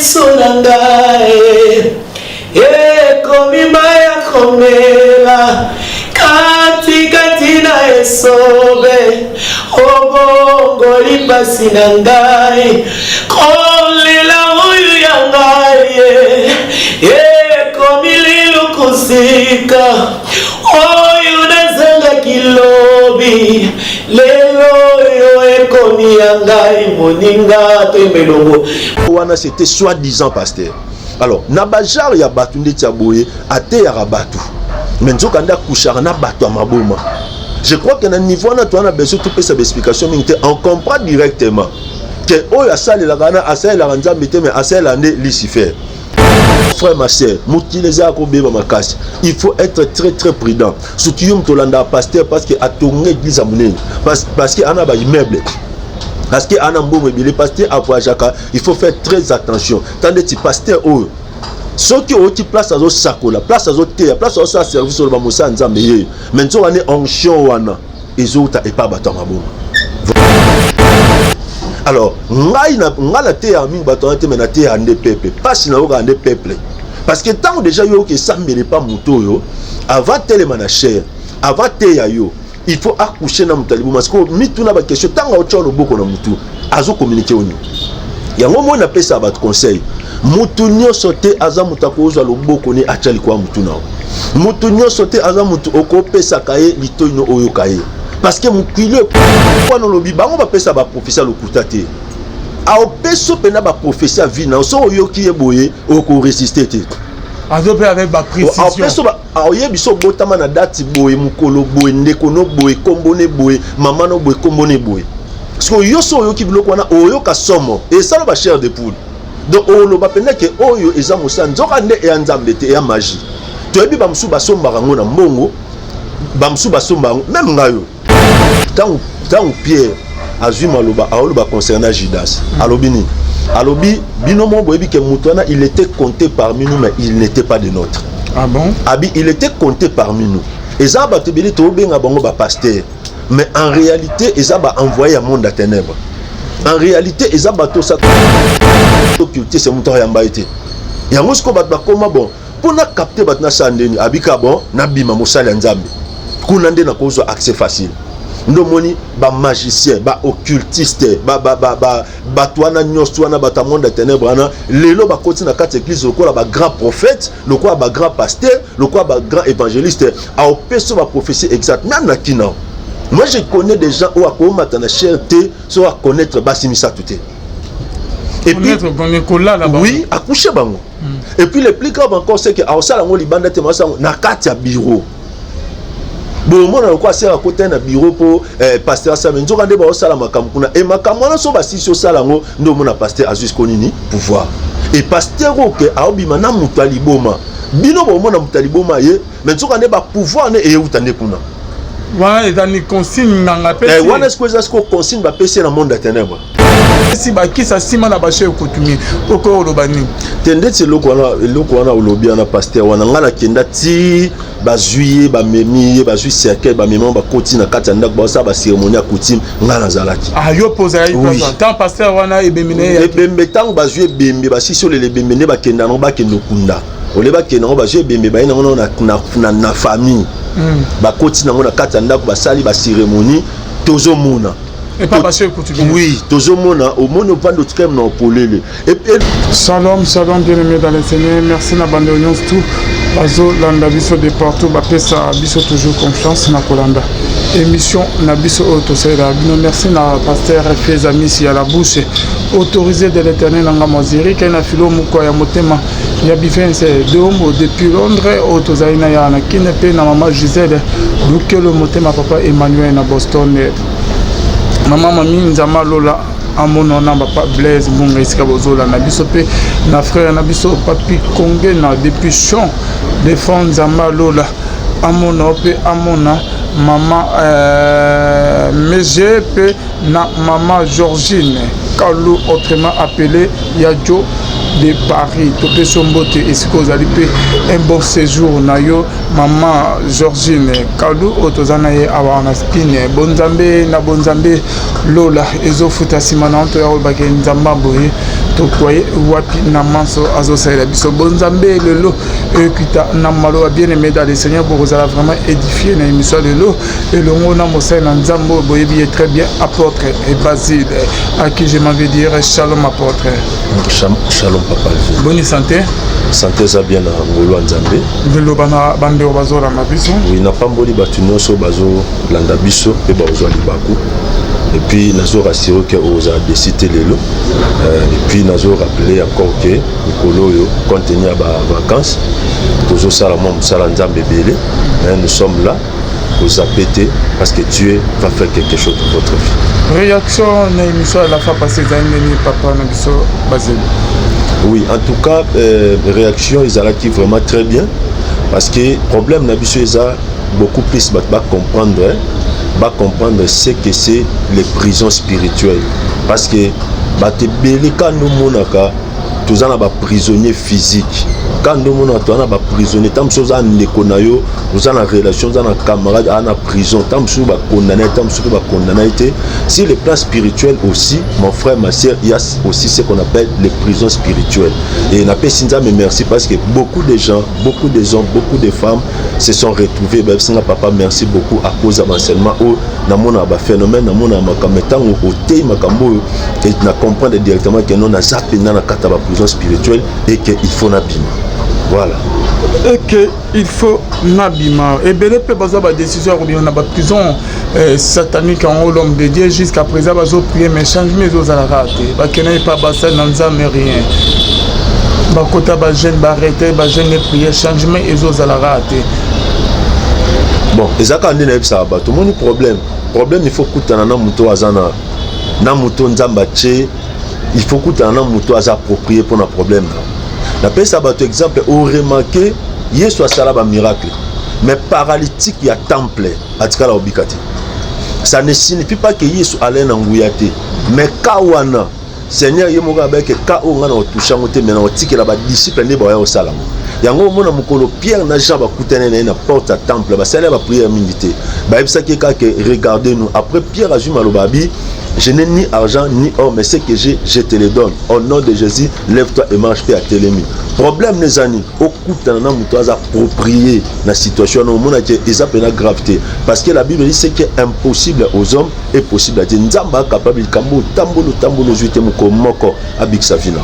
misunangae ekomimaya komela katina esobe obongo lipasi nangae kolela uyu yangae ekomililu kusika oyu nazanga kilobi lelo yo ekomi yangae moninga temelongo wana c'était soi-disant pasteur. Alors nabajar ya batu ndeti ya boye ate ya rabatu mais nzoka nda kushara na batu maboma. Je crois que na niveau na toi na besoin tout peut sa explication mais on comprend directement que oyo asali la gana asali la nzambe te mais asali la ne Lucifer. Frère ma sœur, mutileza ko beba makasi. Il faut être très très prudent. Surtout yum tolanda pasteur parce que atonga église amunene parce que ana ba immeuble. Parce que ana mbomo ebele pasteur apoajaka, il faut faire très attention. Tandis que pasteur o ceux qui ont qui place azo sakola, place azo te, place azo sa service sur ba musa nzambe ye. Maintenant on est en onction wana ezota et pas bato maboma. Alors, ngai na te ya mingi bato te mena te ande peuple, pas si na oka ande peuple. Parce que tant déjà yo que ça mêle pas muto yo, avant tele manacher, avant te ya yo, il faut accoucher na mutalibu parce que mituna ba question tant autre loboko na mutu, azo communiquer oni. Yango mo na pesa ba conseil. Mutu nyonso te aza mutako ozwa loboko ni achali kwa mutu na. Mutu nyonso te aza mutu okopesa kaye litoino oyo kaye. Parce que mon kilo quoi non lobi bango ba pesa ba professeur lokuta te a opeso pena ba professeur vina so yo ki eboye oko résister te azope avec ba précision opeso ba oye biso botama na date boye mukolo boye ndeko no boye kombone boye mama no boye kombone boye parce que yo so yo ki biloko wana oyo ka somo et ça ba chair de poule donc o ba pena ke oyo eza musanzo kande e nzambe te ya magie to ebi ba musu ba somba rango na mbongo ba musu ba somba même ngayo tant Pierre a vu maloba aoloba concernant Judas alobini alobi binomo boyebi ke mutwana il était compté parmi nous mais il n'était pas de nôtre. Ah bon? Abi il était compté parmi nous. Ezaba tebeli to benga bango ba pasteur mais en réalité ezaba envoyé à monde à ténèbres. En réalité ezaba to sa to culté c'est muto ya mbaité. Yango sko bat ba koma bon pour na capter bat na sandeni abika bon na bima mosala nzambe. Kuna nde na kozo accès facile. Ndo moni ba magicien ba occultiste ba toana nyonso wana ba ta monde de ténèbres na lelo ba koti na kati église lokola ba grand prophète lokola ba grand pasteur lokola ba grand évangéliste a opeso ba prophétie exacte même na kina. Moi je connais des gens où a komata na cherté so a connaître ba simisa touté et puis oui accoucher bango et puis le plus grave encore c'est que a osala ngo libanda te masa na kati ya bureau. Bon, moi, on a à côté d'un bureau pour pasteur Samen. Nous avons au salam Kamkuna. Et ma camona so basi sur salango, nous avons pasteur Azus Konini pouvoir. Et pasteur OK a obimana mutaliboma. Bino bo mona mutaliboma ye, mais nous avons pouvoir ne e utande kuna. Voilà, et dans les consignes dans la paix. Wana ce consigne ba PC dans le monde des ténèbres. Si ba ki sa sima na ba chef kutumi oko lobani. Tende ti loko wana olobi na pasteur wana ngana kenda ti ba juillet ba memi ba juillet cercle ba memi ba koti na kati ndak ba sa ba cérémonie à coutume ngana zalaki. Ah yo posa yi tant pasteur wana ebemine ya. Ebembe tant ba juillet bembe ba si sur les bembe ba kenda no ba kendo kunda. Oleba kenda no ba juillet bembe ba ina na famille. Ba koti na ngona kati ndak ba sali ba cérémonie tozo mona. Et pas passer coutumier. Oui, toujours au monde pas d'autre qu'un non polélé. Et Shalom, shalom, bien aimé dans le Seigneur. Merci na bande union tout. Bazo landa biso de partout, ba pesa biso toujours confiance na kolanda. Émission na biso autosera. Merci na pasteur Fez amis ici à la bouche. Autorisé de l'Éternel en Gamaziri qui na filo muko ya motema ya bifense de homo depuis Londres autozaina ya na kinepe na maman Gisèle Lukelo motema papa Emmanuel na Boston. Maman mami nzama lola amono na papa Blaise bunga isika bozola na biso pe na frère na biso papi Konge na depuis Champ de fond nzama lola amono pe amona maman Mege pe na maman Georgine Kalou autrement appelé Yadjo de Paris topé sombote esiko zali pe un bon séjour na yo maman Georgine Kalou otozana ye awana spine bonzambe na bonzambe lola ezofuta simana onto ya obake nzamba boye tokoye wapi na manso azosalela biso bonzambe lelo ekita na malo bien aimé dans le Seigneur pour vous vraiment édifier na émission lelo elongo na mosai na nzambo boyebi très bien apôtre et Basile à qui je m'en vais dire shalom apôtre. Shalom papa. Bonne santé. Santé ça bien na ngolo nzambe. Lelo bana bande bazora na biso. Oui na pamboli batunoso bazo landa biso pe bazo libaku. Et puis nazo rassurer que oza décider lelo. Et puis nazo rappeler encore que Nikolo yo contenu ba vacances. Tozo sala mo sala nzambe belé. Nous sommes là aux apéter parce que Dieu va faire quelque chose pour votre vie. Réaction na émission à la fin passée d'année papa na biso Basile. Oui, en tout cas, réaction ils allaient vraiment très bien parce que problème na biso eza beaucoup plus va comprendre ce que c'est les prisons spirituelles parce que te belika nous monaka tous en prisonniers physiques. Quand nous avons des prisonniers, tant que nous avons des condamnés, nous avons des relations, nous avons des camarades en prison, tant que nous avons condamnés. Sur le plan spirituel aussi, mon frère, ma soeur, il y a aussi ce qu'on appelle les prisons spirituelles. Et on appelle Sinza, mais merci parce que beaucoup de gens, beaucoup de hommes, beaucoup de femmes se sont retrouvés. Papa, merci beaucoup à cause de l'enseignement. Dans mon phénomène, dans mon et na comprendre directement que nous avons une prison spirituelle et qu'il faut n'abîmer. Voilà. Et qu'il faut n'abîmer. Et bien, il y a des décisions où on a des prisons sataniques en haut l'homme de Dieu jusqu'à présent, ils ont prié, mais changement ils ont raté. Ils n'ont pas passé dans le rien. Bakota ba jeune barrêté, ba jeune prier, changement ils ont raté. Bon, ezaka ndine ebisa ba tout mon problème il faut kutana na muto azana na muto nzamba che il faut kutana na muto aza approprié pour un problème. Na pesa ba tout exemple au remarquer Yesu asala ba miracle mais paralytique ya temple atikala obikati. Ça ne signifie pas que Yesu allait na nguyate mais kawana Seigneur yemoka avec ka o ngana otusha ngote mena otikela ba disciple ne ba ya osala. Yango mona mukolo Pierre na Jean ba kutana na porte à temple ba sala ba prière minité. Ba ebisa ke ka que regardez nous après Pierre ajuma lobabi je n'ai ni argent ni or mais ce que j'ai je te le donne. Au nom de Jésus lève-toi et marche pe à Télémi. Problème les amis okutana na muto aza approprié na situation no mona ke ezapé na gravité parce que la Bible dit c'est que impossible aux hommes est possible à Dieu. Nzamba capable kambo tambolo juite moko moko abiksa vina.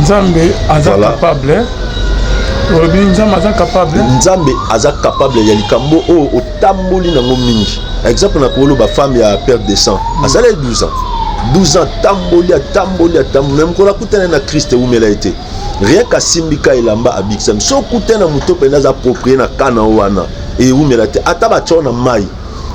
Nzambe aza capable. Nzambe aza capable ya likambo o otamboli nango mingi. Exemple na kolo ba femme ya perte de sang. Azale 12 ans tamboli même ko la kutana na Christ ou mela été. Rien qu'à simbika elamba abiksam. So kutana muto pena za approprié na kana wana et ou mela été. Ataba chona mai.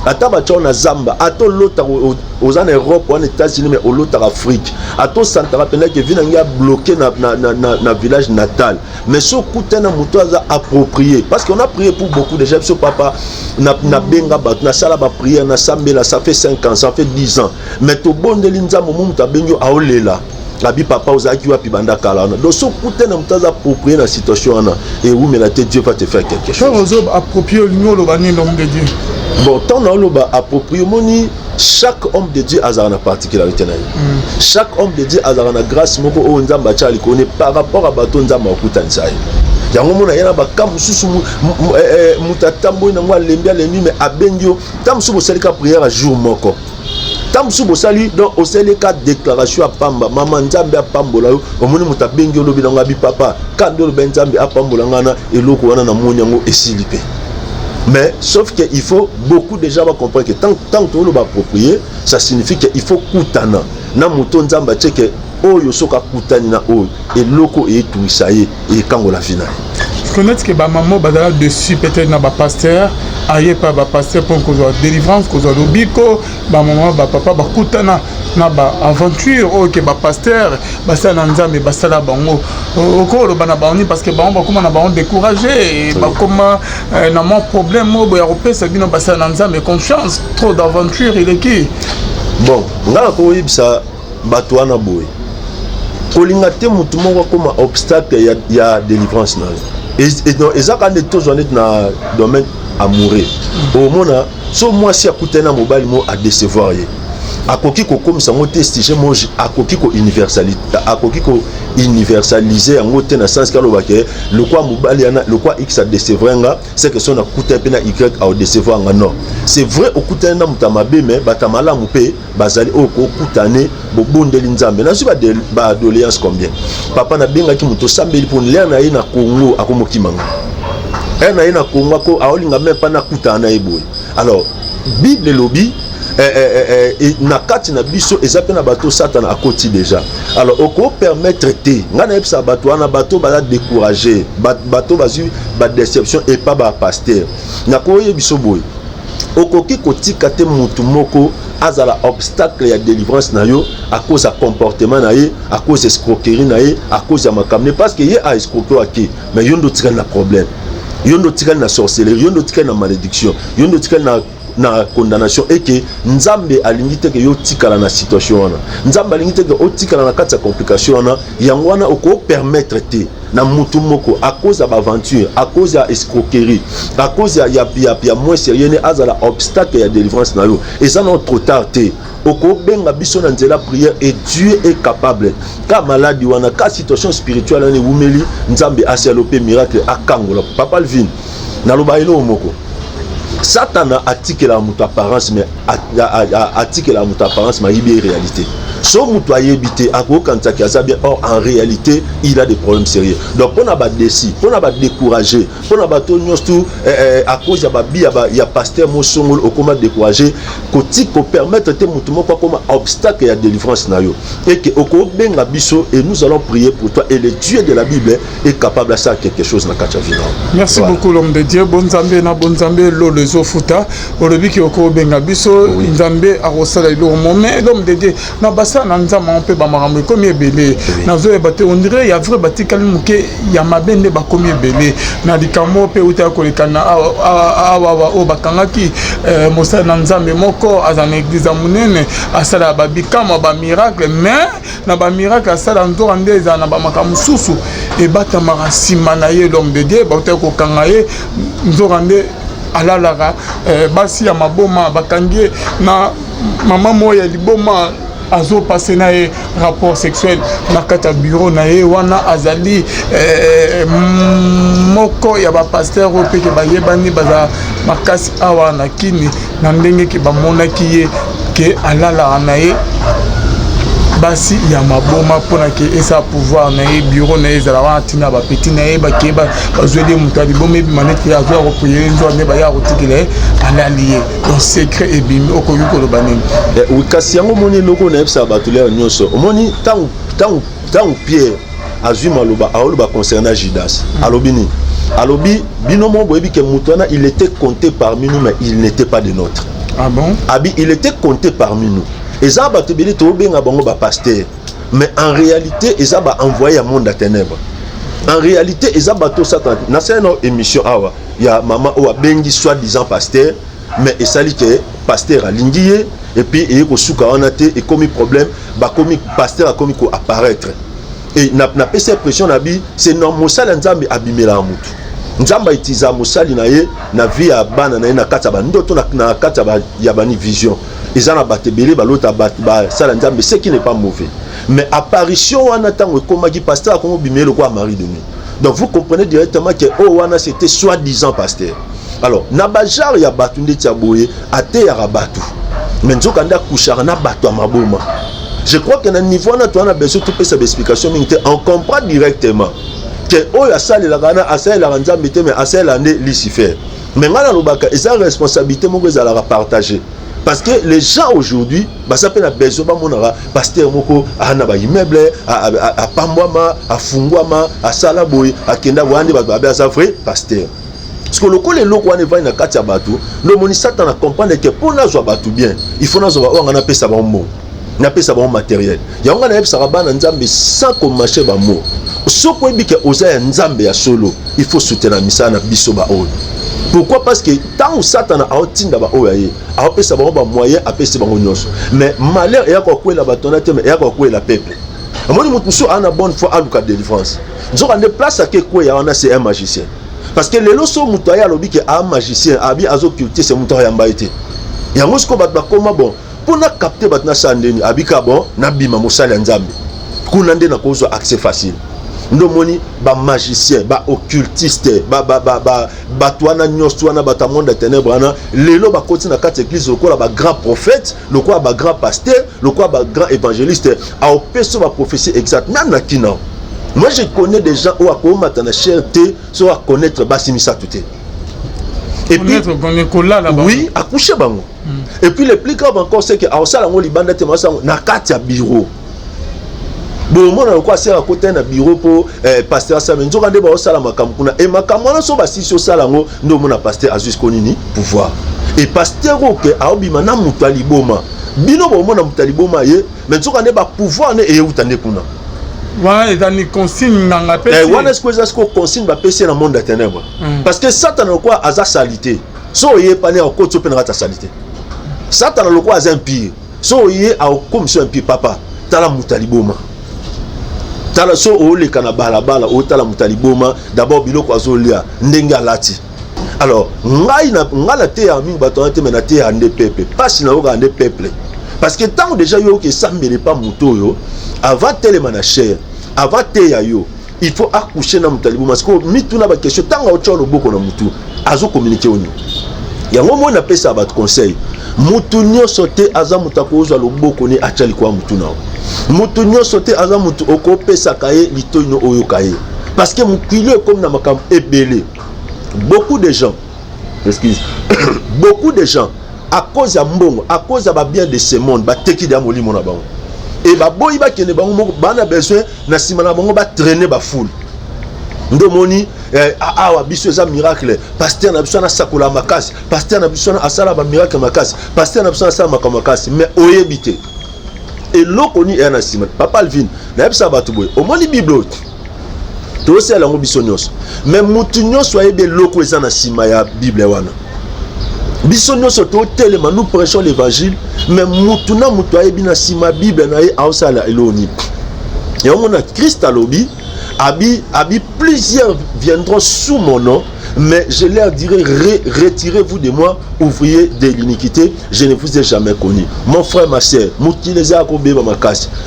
Ataba chona zamba, ato lota aux en Europe ou en États-Unis mais au lota Afrique. Ato santara pena que vinanga bloqué na village natal. Mais ce kutana muto aza approprié parce qu'on a prié pour beaucoup de gens. Ce papa na benga bat na sala ba prière na sambela ça fait 5 ans, ça fait 10 ans. Mais to bonde linza momu ta benyo aolela. Abi papa ozaki wapi banda kala na. Donc ce kutana muto aza approprié na situation ana et où mais la tête Dieu va te faire quelque chose. Quand on approprié l'union le bani l'homme de Dieu. Bon, tant dans le bas approprié moni chaque homme de Dieu a une particularité na. Chaque homme de Dieu a une grâce moko o nzamba chali connaît par rapport à bato nzamba okutanisa. Yango mona yana ba kamususu mutatambo na ngwa lembia lembi mais abengio tamsubo salika prière à jour moko. Tamsubo sali donc au seleka déclaration à pamba maman nzambe a pambola omoni mutabengio lobi na ngabi papa kando lo benzambe a pambola ngana eloko wana na monyango esilipe. Mais sauf qu'il faut beaucoup de gens comprendre que tant que on va approprier, ça signifie qu'il faut kutana. Na muto nzamba cheke oyo soka kutani na oyo et loko et tout ça et quand on la finale. Je connais que ba maman badala dessus peut-être na ba pasteur aye pas ba pasteur pour qu'on soit délivrance qu'on soit lobiko ba maman ba papa ba kutana na ba aventure o que ba pasteur ba ça na nzambe ba sala bango ko lo bana ba oni parce que ba on ba comment na ba on décourager ba comment na mon problème mo ba européen ça bino ba ça na nzambe confiance trop d'aventure il est qui bon ngala ko yibisa bato wana boy kolinga te mutu moko comme obstacle ya délivrance na et donc ezaka ne tous on est na domaine amoureux au mona so moi si akutena mobile mo a décevoir ye akoki ko comme ça moté stige mo akoki ko universaliser en moté na sens kalo baké le quoi mobali ana le quoi x a décevrenga c'est que son a coûté pena y a décevoir nga non c'est vrai au coûté na mutamabe mais batamala mupé bazali o ko coûtané bo bondeli nzambe na suba de ba doléance combien papa na benga ki muto sambeli pour l'air na ina Congo akomoki manga na ina Congo ko aolinga même pas na coûtana eboy alors Bible lobby na kati na biso ezape na bato Satan a koti déjà alors oko permettre te ngana epsa bato wana bato bala décourager bato bazu ba déception et pas ba pasteur na koye biso boy okoki kotika te mutu moko azala obstacle ya délivrance na yo à cause ya comportement na ye à cause escroquerie na ye à cause ya makamne parce que ye a escroquer aki mais yondo tika na problème yondo tika na sorcellerie yondo tika na malédiction yondo tika na condamnation et que nzambe alingi te ke yo tikala na situation wana nzambe alingi te ke o tikala na kati ya complication wana yango wana oko permettre te na mutu moko à cause ya aventure à cause ya escroquerie à cause ya moins sérieux ne azala obstacle ya délivrance na yo et ça non trop tard te oko benga biso na nzela prière et Dieu est capable ka maladie wana ka situation spirituelle ne wumeli nzambe asialope miracle akangola papa Alvin na lobailo moko Satan a tiqué la mouta apparence mais a tiqué la mouta apparence mais il y a réalité. So mouta yebité à quoi quand ça bien or en réalité il a des problèmes sérieux. Donc on a pas décidé, on a pas découragé, on a pas tout tout à cause il y a pasteur Mosongol au comment décourager côté qu'on permettre te mouta quoi comme obstacle à délivrance na yo et que au benga biso et nous allons prier pour toi et le Dieu de la Bible est capable de faire quelque chose na kacha vina. Merci beaucoup l'homme de Dieu. Bonne Zambé le Zofuta olobi ki oko benga biso nzambe arosala ilo moment l'homme de Dieu na basa na nzama on peut ba makambo comme ebele na zo ebate on dirait ya vrai batikali muke ya mabende ba comme ebele na likamo pe uta kolekana awa o bakangaki mosa na nzambe moko azana église munene asala ba bikama ba miracle mais na ba miracle asala nzora ndeza na ba makambo susu e bata marasima na ye l'homme de Dieu ba uta ko kangaye nzora nde alalara basi ya maboma bakangie na mama moya liboma azo passé na rapport sexuel na kata bureau na ye wana azali moko ya ba pasteur opeke ba yebani baza makasi awa na kini na ndenge ki ba monaki ye ke alalara na ye basi ya maboma pona ke esa pouvoir na ye bureau na ye zala wana tina ba petit na ye ba keba bazweli mutali bombe bi manete ya zo ko prier nzo ne ba ya rotikile ala lié donc secret et bimi okoki ko lobanini ukasi yango moni loko na epsa batulé nyonso omoni tant Pierre azui maloba aoloba concernant Judas alobini alobi binomo boyebi ke mutana il était compté parmi nous mais il n'était pas de nôtre. Ah bon? Abi il était compté parmi nous. Ezaba tebeli to benga bango ba pasteur mais en réalité ezaba envoyé à monde à ténèbres. En réalité ezaba to Satan na une émission awa ya maman o bengi soi-disant pasteur mais esali que pasteur alingié et puis et ko suka wana te et comme problème ba comme pasteur a comme ko apparaître et na pesa pression na bi c'est normal ça nzambe abimela mutu nzamba itiza musali na ye na vie ya bana na ye na kati ya bandoto na kati ya bani vision eza na batebele balota ba sala nzambe ce qui n'est pas mauvais mais apparition wana tango ekomaki pasteur akomo bimela kwa Marie de nuit donc vous comprenez directement que oh wana c'était soi-disant pasteur alors na bajar ya batu ndeti ya boye ate ya batu mais nzoka nda kushara na batu ya maboma. Je crois que na niveau na to na besoin tout peut cette explication mais on comprend directement que oyo asali la gana asali la nzambe te mais asali la ne Lucifer mais ngana lobaka eza responsabilité moko ezala partager parce que les gens aujourd'hui ba ça peut na besoin ba monara pasteur moko ana ba immeuble a pambwama a fungwama a sala boy a kenda wande ba ba ça vrai pasteur parce que le col est loco ane va na kati ya batu le moni Satan a comprendre que pour na zo batu bien il faut na zo ba ngana pesa ba mot na pesa ba matériel ya ngana yebisa ba na nzambe sans ko marcher ba mot soko ebike oza ya nzambe ya solo il faut soutenir misa na biso ba oyo. Pourquoi? Parce que tant que Satan a otinda ba oyo a pesa ba moyen a pesa ba nyonso mais malheur ya ko kwela ba tonate mais ya ko kwela peuple amoni mutuso ana bonne foi aluka délivrance nzoka ne place à que quoi ya wana c'est un magicien parce que les loso mutoya lobi que un magicien abi azo culter c'est mutoya mbaité ya musko ba koma bon pour na capter batna sandeni abika bon na bima mosala nzambe kuna nde na kozo accès facile ndo moni ba magicien ba occultiste ba toana nyos toana ba monde de ténèbres na lelo ba koti na kati église lokola ba grand prophète lokola ba grand pasteur lokola ba grand évangéliste a opeso ba prophétie exacte même na kina. Moi je connais des gens où à komata na cherté so à connaître basimisa tout. Et puis oui, accoucher bango. Et puis le plus grave encore c'est que a osala ngo libanda te masa na kati ya bureau. Bon, moi, on a à côté d'un bureau pour pasteur Samuel. Nous avons des salles à Makamuna. Et Makamuna, nous sommes assis sur Salango. Nous avons un pasteur Azus Konini pouvoir. Et pasteur Roque a obima na mutaliboma. Bino bomo na mutaliboma mais nous avons des pouvoir et outane kuna. Voilà, il y a consigne dans la paix. Et est-ce que consigne va passer dans le monde des ténèbres? Parce que Satan a quoi à sa salité. So yé pané au côté open ta salité. Satan a quoi à un pire. So yé a comme sur un pire papa. Tala mutaliboma. Tala so ole kana balabala o tala mutaliboma d'abord biloko azolia ndenga lati. Alors ngai na ngala te ya mingi bato te mena te ande peuple pas na oka ande peuple parce que tant déjà yo que ça me pas muto yo avant telema na cher avant te ya yo il faut accoucher na mutaliboma parce que mituna ba question tant o tcholo boko na mutu azo communiquer oni yango mo na pesa ba conseil mutu nyonso te aza mutako ozwa loboko ni achali kwa mutu nao mutu nyonso te aza mutu okopesa kaye litoino oyo kaye parce que mukilo comme na makam ebele beaucoup de gens excuse beaucoup de gens à cause ya mbongo à cause ya ba bien de ce monde ba teki da molimo na bango et ba boyi ba kene bango moko bana besoin na sima na bango ba traîner ba foule ndo moni awa biso eza miracle pasteur na biso na sakola makasi pasteur na biso na asala ba miracle makasi pasteur na biso na sala makasi mais oyebite et l'okoni est en asima papa Alvin na yebisa bato boy au moni bible to c'est la biso nyos mais mutu nyos wa yebe loko eza na sima ya bible wana biso nyos to telema nous prêchons l'évangile mais mutu na mutu ayebi na sima bible na ye ausala eloni et on a Christ alobi abi plusieurs viendront sous mon nom mais je leur dirai retirez-vous de moi ouvriers de l'iniquité je ne vous ai jamais connu mon frère ma sœur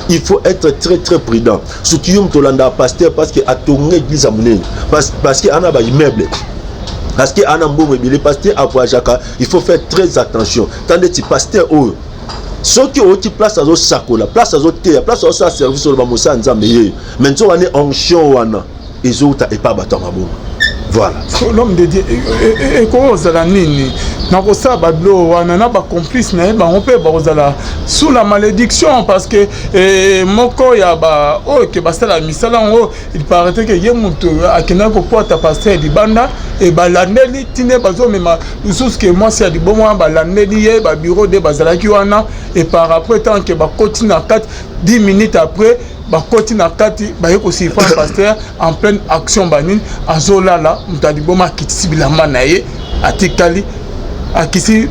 il faut être très très prudent ce qui est tolanda pasteur parce que a ton église à monnaie parce que ana ba immeuble parce que ana mbongo ebele pasteur avoyaka il faut faire très attention tandis que pasteur ceux qui ont été place à zo sakola place à zo te place à zo service sur le bamosa nzambe ye maintenant on est onction wana ezota et pas batama bon voilà l'homme de Dieu et comment ça la nini na ko sa bablo wana na ba complice na ba on peut ba sous la malédiction parce que moko ya ba o ke ba sala misala on il paraît que yemuto akina ko porta pasteur di banda et ba landeli tine bazo mema sous que moi c'est di bon moi ba landeli ye ba bureau de bazala ki wana et par après tant que ba continue à 10 minutes après ba continue à 4 ba yeko si pasteur en pleine action banine azolala mutadi boma kitisi bilamba na ye atikali akisi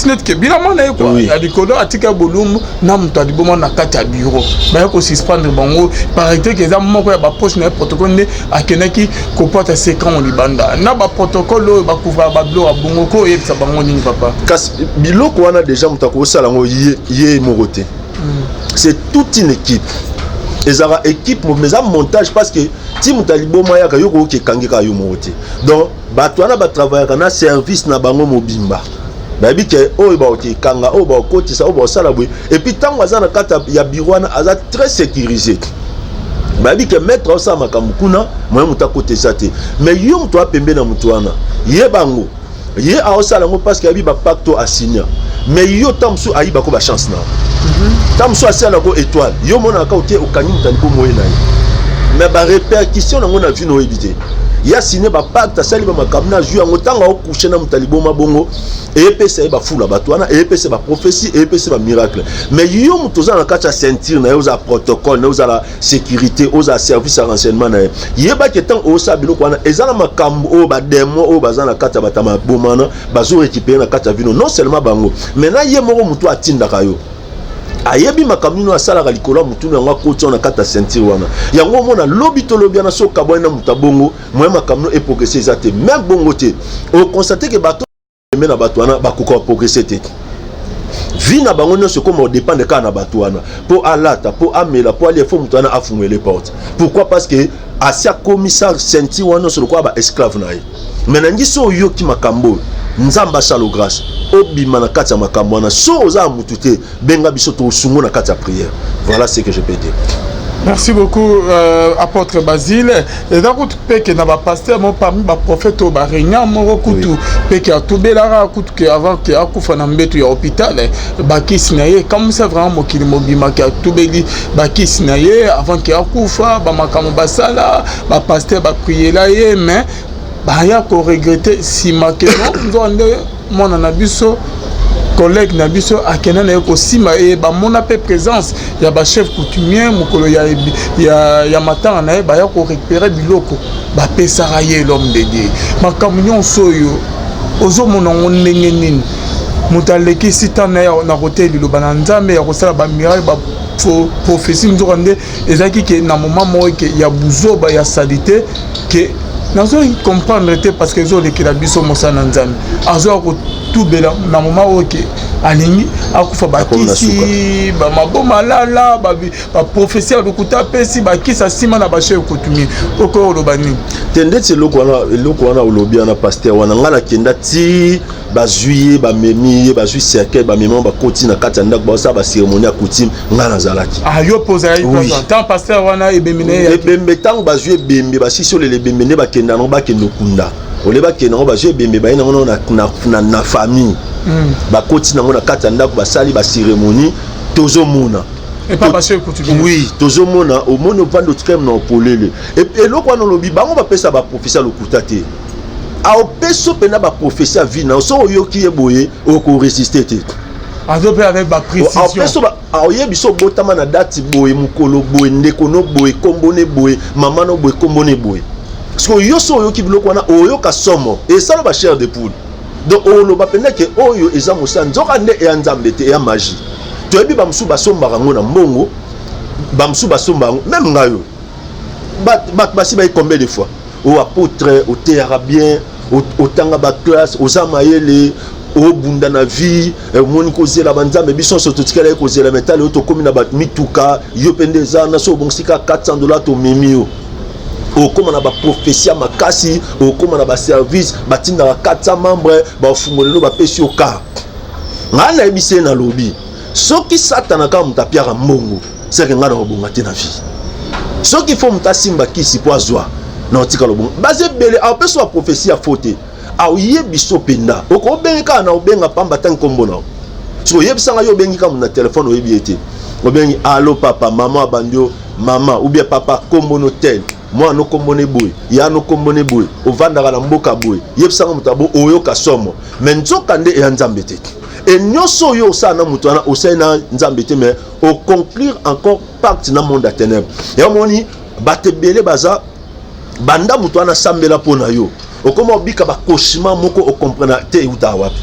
net ke bilamba na ye quoi ya dikodo atika bolum na mutadi boma na kati ya bureau ba yeko suspendre bango paraît que ça moko ya ba poche na protocole ne akenaki ko porta séquent libanda na ba protocole ba couvrir ba blo abongo ko yebisa bango nini papa kas biloko wana déjà mutako sala ngo ye morote c'est toute une équipe. Et ça équipe mais ça montage parce que si mutalibo maya ka yoko ke kangeka yo moté donc batwana ba travailler kana service na bango mobimba ba bi ke o ba oti kanga o ba koti sa o ba sala boy et puis tant wazana kata ya biwana aza très sécurisé ba bi ke mettre au sa makamukuna moyo mutakote sate mais yo mto apembe na mutwana ye bango ye a osala ngo parce que abi ba pacto a signé mais yo tamsu ayi ba ko ba chance na tamsu asala ko étoile yo mona ka otie okanyi mutani ko moye na mais ba répercussion na ngona vu no éviter ya signé ba pacte asali ba makamna ju yango tanga o coucher na mutalibo mabongo et pesa ba fula batwana et pesa ba prophétie et pesa ba miracle mais yo mutoza na kata ceinture na yo za protocole na yo za la sécurité aux service à renseignement na ye ba ke tant o sa biloko wana ezala makambo o ba demo o bazana kata batama bomana bazo récupérer na kata vino non seulement bango mais na ye moko muto atinda kayo ayebi makamino asala likolo mutu na ngakoti na kata ceinture wana yango mona lobi to lobi na so kabona mutabongo moye makamino e progresser zate même bongo te o constater que bato mais na bato wana bakuko progresser te vie na bango nyonso comme on dépend de ka na bato wana po alata po amela po ali fo mutu wana afungwe les portes. Pourquoi? Parce que asia commissaire senti wana sur quoi ba esclave na ye. Maintenant so yo ki makambo nzamba salo grâce obima na kati ya makambo wana so oza mutu te benga biso to sungo na kati ya prière. Voilà ce que je peux dire. Merci beaucoup, apôtre Basile. Et donc, que na ba pasteur mon parmi ba prophète au Barignan mon kutu que a tout belara kutu que avant que akufa na mbetu ya hôpital ba kisinaye comme c'est vraiment mokili mobima que a tout beli ba kisinaye avant que akufa ba makamo basala ba pasteur ba prier là mais ba ya ko regretter si makeno nzonde mona na biso collègue Nabiso akena na ko sima e ba mona pe présence ya ba chef coutumier mukolo ya matanga na ba ya ko récupérer biloko ba pesara ye l'homme de Dieu makamunyon soyo ozo mona ndenge nini mutaleki sitana ya na hotel lobana nzambe ya kosala ba miracle ba prophétie nzorande ezaki ke na moment mo ke ya buzoba ya salité ke nazo comprendre te parce que zo le kila biso mosana nzambe azo ko tout bela na moment oke alingi akufa bakisi ba maboma lala ba prophétie lokuta pesi bakisa sima na ba chef coutumier oko lobani tendetse loko wana olobi na pasteur wana ngala kenda ti ba juillet ba memi ba juillet cercle ba memi ba koti na kati ndako ba sa ba cérémonie ya coutume ngana zalaki yo posa yi tant pasteur wana ebemine ya ebembe tant ba juillet bembe ba sisio le bembe ba kenda no ba kendo kunda oleba kenda ba juillet bembe ba ina na famille ba koti na ngona kati ndako ba sali ba cérémonie tozo mona et pas parce que tu oui tozo mona au monde vando trem na polele et loko wana lobi bango ba pesa ba professeur lokuta te a opeso pena ba professeur vie na so oyoki eboye oko résister te azope avec ba précision a opeso ba oyebi so botama na date boye mukolo boye ndeko no boye kombone boye mama no boye kombone boye parce que yo so oyoki biloko wana oyoka somo et ça ba chair de poule donc o lo ba pena ke oyo eza musanzo kande e nzambe te ya magie to ebi ba msuba somba rango na mbongo ba msuba somba même ngayo ba si ba combien de fois au apôtre au théâtre bien au tanga ba classe aux amayele au bunda na vie moni kozela banzambe biso so totikala kozela métal auto komi na bat mituka yo pendeza na so bonsika $400 to mimio au comme na ba prophétie makasi au comme na ba service batinda 400 membres ba fungolelo ba pesi au car ngana ebise na lobby soki satana ka mutapiara mbongo c'est que ngana obonga te na vie soki fo mutasimba kisi po azwa na otika lobongo basé belé a peso a prophétie a faute a yebiso penda oko benga na obenga pamba tan kombo na so yebisanga yo bengi ka na téléphone oyebi ete obengi allo papa maman bandio maman ou bien papa kombo no tel moi no kombo ne boy ya no kombo ne boy ovandaka na mboka boy yebisanga mutabo oyoka somo mais nzoka nde e nzambe te et nyonso yo sana mutu ana osena nzambe te mais au conclure encore pacte na monde à ténèbres ya moni batebele baza banda mutu ana sambela pona yo okoma obika ba koshima moko o comprendre te uta wapi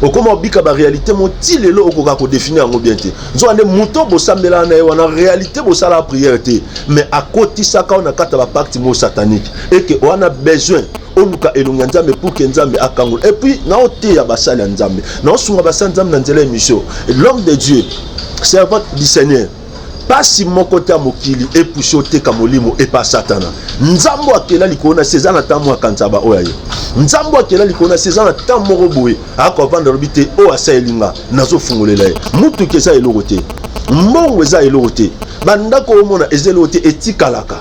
okoma obika ba réalité moti lelo okoka ko définir ngo bien te nzo ande muto bo sambela na yo na réalité bo sala prière te mais à côté ça ka on a kata ba pacte mo satanique et que on a besoin oluka elonga nzambe pour que nzambe akangula et puis na ote ya basali nzambe na osunga basali nzambe na nzela émission l'homme de Dieu servant du Seigneur pas si mon côté à mokili et poussé ka molimo et pas satana nzambo akela likona sezana tamu akansaba oyayo nzambo akela likona sezana tamu roboé ako vendre robité o asayelinga nazo fungolela mutu kesa elokote mbongo eza elokote bandako omona ezelokote etikalaka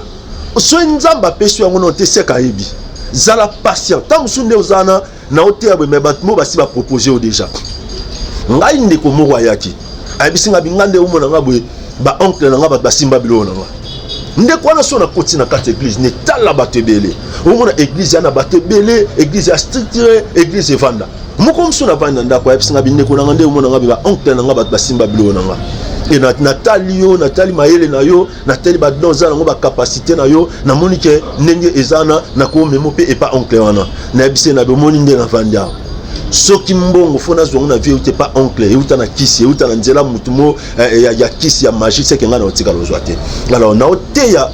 so nzamba peso yango no te seka yebi zala patient tant sunde ozana na ote abwe me batmo basi ba proposer o déjà ngai ndeko moko ayaki abisinga bingande omona ngabwe ba oncle na ngaba basimba bilo na ngaba ndeko wana so na koti na kati église ne tala batebele omona église yana batebele église ya structurée église evanda moko mso na vanda ndako abisinga bindeko na ngande omona ngaba ba oncle na ngaba basimba bilo na ngaba et natali yo natali mayele na yo natali ba donza na ba capacité na yo na monike ndenge ezana na ko memo pe et pas oncle wana na bise na be moni ndenge na vanda soki mbongo fona zongo na vie ou pas oncle euta na kisi euta na nzela mutumo ya kisi ya magie c'est que ngana otika lozwate alors na oteya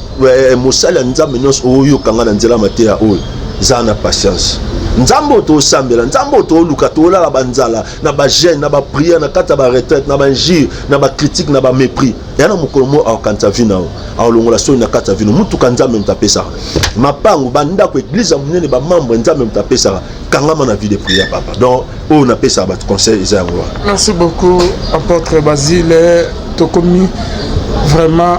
mosala nzambe nyonso oyo kanga na nzela mateya oyo zana patience nzambo to sambela nzambo to luka to la banzala na ba gêne na ba prière na kata ba retraite na ba injure na ba critique na ba mépris yana mukolo mo akanta vina a longola so na kata vino mutu kanzambe mtapesa mapango banda ko église munene ba membre nzambe mtapesa kangama na vie de prière papa donc on a pesa ba conseil isa ngwa. Merci beaucoup apôtre Basile tokomi vraiment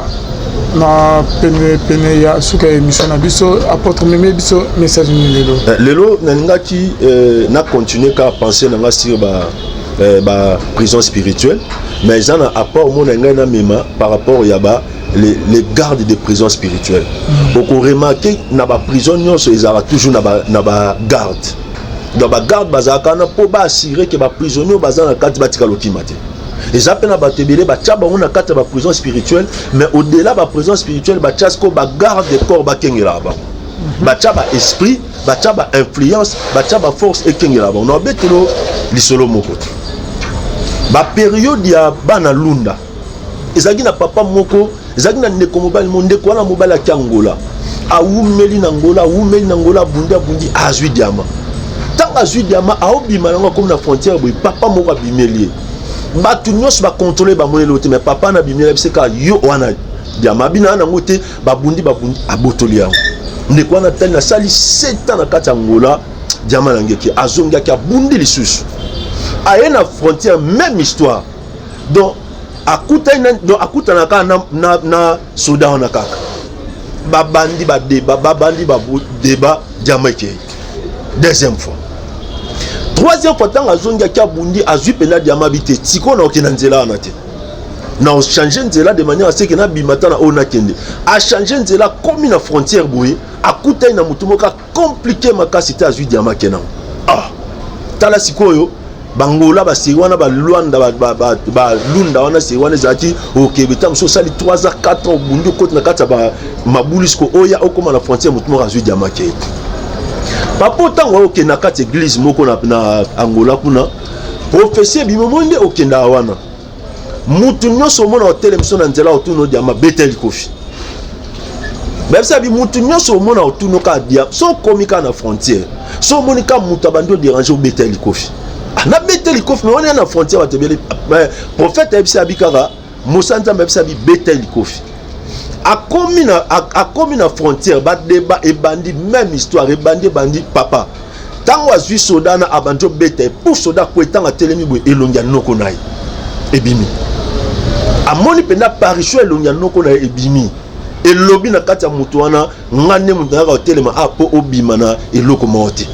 na pene ya suka émission na biso apôtre meme biso message ni lelo nangaki na continuer ka penser na sur ba prison spirituelle mais ça na apport mon na mema par rapport ya ba les gardes de prison spirituelle beaucoup remarquer na ba prison nyonso ezala toujours na ba garde dans ba garde bazaka na po ba assurer que ba prisonnier bazana kati batika lokimate. Et ça peine à batebele ba tchaba on a quatre ba prison spirituelle mais au-delà ba prison spirituelle ba tchasko ba garde de corps ba kengela ba ba tchaba esprit ba tchaba influence ba tchaba force et kengela ba on a betelo lisolo moko ba période ya bana lunda ezaki na papa moko ezaki na ndeko mobali mondeko wana mobali ya Angola awumeli na Angola bundi azwi diama tanga azwi diama aobima nango comme na frontière boy papa moko abimeli batu nyos ba contrôler ba monelo te mais papa na bimela biseka yo wana diama bina na ngote babundi abotoli yango ndeko wana tali na sali 7 ans na kati Angola diama ngeki azonga ki abundi lisusu aye na frontière même histoire donc akuta na ka na Soudan na kaka babandi ba débat diama ki deuxième fois. Troisième fois, tant azonga ki abundi azui pena diama bité tiko na okena nzela na te. Na changer nzela de manière à ce que na bimata na ona kende. A changer nzela comme na frontière boye, akuta na mutu moka compliqué makasité azui diama kena. Ah. Tala sikoyo bangola ba siwana ba Luanda ba lunda wana siwana zati okebeta mso sali 3 à 4 ans bundi côté na kata ba mabulisko oya okoma na frontière mutu moka azui diama kena. Papa tango okenda kati église moko na Angola kuna professeur bimomonde okenda wana mutu nyonso mona hotel mso na nzela otuno diama betel kofi bebisa bi mutu nyonso mona otuno ka dia so komika na frontière so monika mutu abando déranger o betel kofi na betel kofi mais on est na frontière batebele prophète ebisa bikara mosanta bebisa bi betel kofi a commis na frontière ba débat et bandi même histoire et bandi papa tango azui soda na abanjo bete pour soda ko etanga telemi bo elongia noko nai ebimi amoni penda parisho elongia noko nai ebimi elobi na kati ya mutu wana ngane mutu na telema apo obima na eloko moti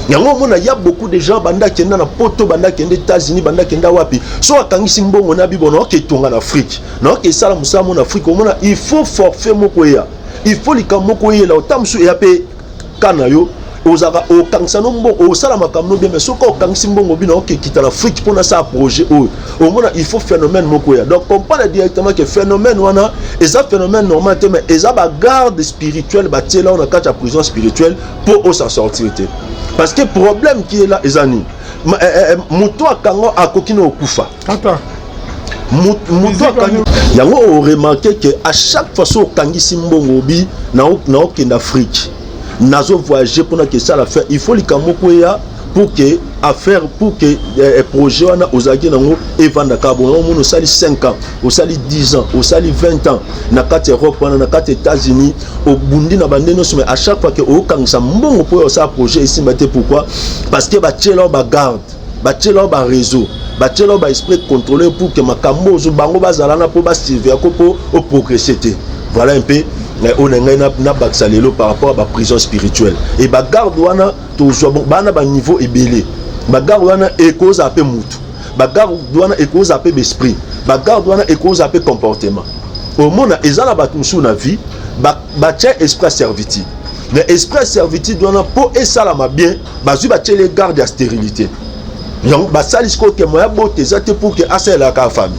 yango mona ya beaucoup de gens banda kenda na poto banda kenda États-Unis banda kenda wapi so akangisi mbongo na bibono oketonga na Afrique na okesala musamo na Afrique omona il faut forfait moko ya il faut likamoko ya la otamsu ya pe kana yo ozaka okangisa no mbongo osala makamno bien mais soko okangisi mbongo bino okekita na Afrique pona sa projet omona il faut phénomène moko ya donc comprendre directement que phénomène wana eza phénomène normal te mais eza ba garde spirituelle ba tiela on a kata prison spirituelle pour s'en sortir. Parce que le problème qui est là, Ezani, Mouto Akango a kokino okufa. Attends. Mouto Akango. Yango on remarqué que à chaque fois que Kangi Simbongo bi na okenda Afrique, nazo voyager pour que ça la faire, il faut likamoko ya pour que affaire pour que projet wana ozaki nango evanda kabo on sali 5 ans, on sali 10 ans, on sali 20 ans na kati Europe wana na kati États-Unis au bundi na bandeno mais à chaque fois que o kangisa mbongo pour ça projet ici mais pourquoi parce que ba tchelo ba garde ba tchelo ba réseau ba tchelo ba esprit contrôler pour que makambo zo bango bazala na po ba servir ko po au progresser. Voilà un peu on est na baksalelo par rapport à la prison spirituelle et ba garde wana to zo bana ba niveau ebelé ba garde wana e cause apé mutu ba garde wana e cause apé esprit ba garde wana e cause apé comportement au monde ezala ba tumsu na vie ba tche esprit servitude mais esprit servitude wana po et ça la ma bien ba zu ba tche les gardes à stérilité donc ba salisko ke moya bote zate pour que asela ka famille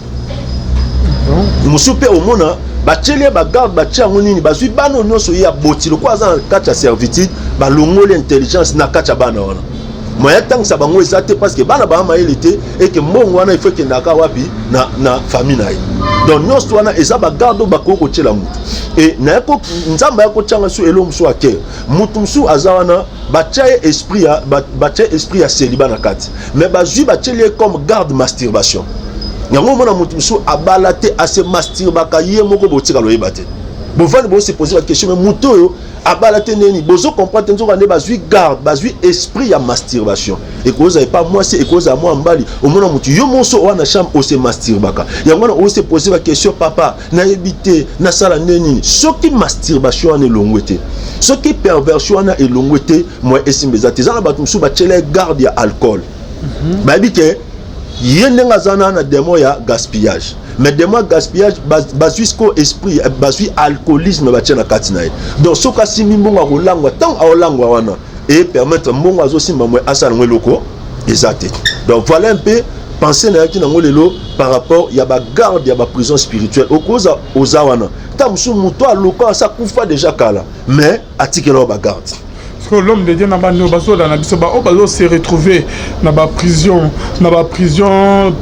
musu pe au monde bachele ba garde bacha ngonini bazui bano noso ya botilo kwa za kacha servitude ba longole intelligence na kacha bana wana moya tang sa bango ezate parce que bana ba maelete et que mbongo wana il faut que ndaka wapi na famille na donc nous wana eza ba garde bako ko tchela mutu et na yako nzamba yako tchanga su elo musu ake mutu musu azawana bachaye esprit ya célibat na kati mais bazui bacheli comme garde masturbation yango mona mutu musu abalate ase masturbaka ye moko botika loyeba te bovani bo se poser la question mais mutu yo abalate neni bozo comprendre nzo kande bazui garde bazui esprit ya masturbation et cause pas moi c'est cause à moi mbali au mona mutu yo monso wana chambre o se masturbaka yango na o se poser la question papa na ebité na sala neni soki masturbation ne longwete soki perversion na elongwete moi esimbeza te zana batu musu ba tchele garde ya alcool ba bité yende ngazana na démon ya gaspillage mais démon gaspillage bazui sko esprit bazui alcoolisme ba tchena katina donc soka simi mbonga kolangwa tant aolangwa wana et permettre mbonga zo simba moi asala ngweloko exact donc voilà un peu penser na yaki nango lelo par rapport ya ba garde ya ba prison spirituelle okoza ozawana tamsu muto aloko sa kufa déjà kala mais atikelo ba garde. L'homme de Dieu n'a pas se retrouver dans la prison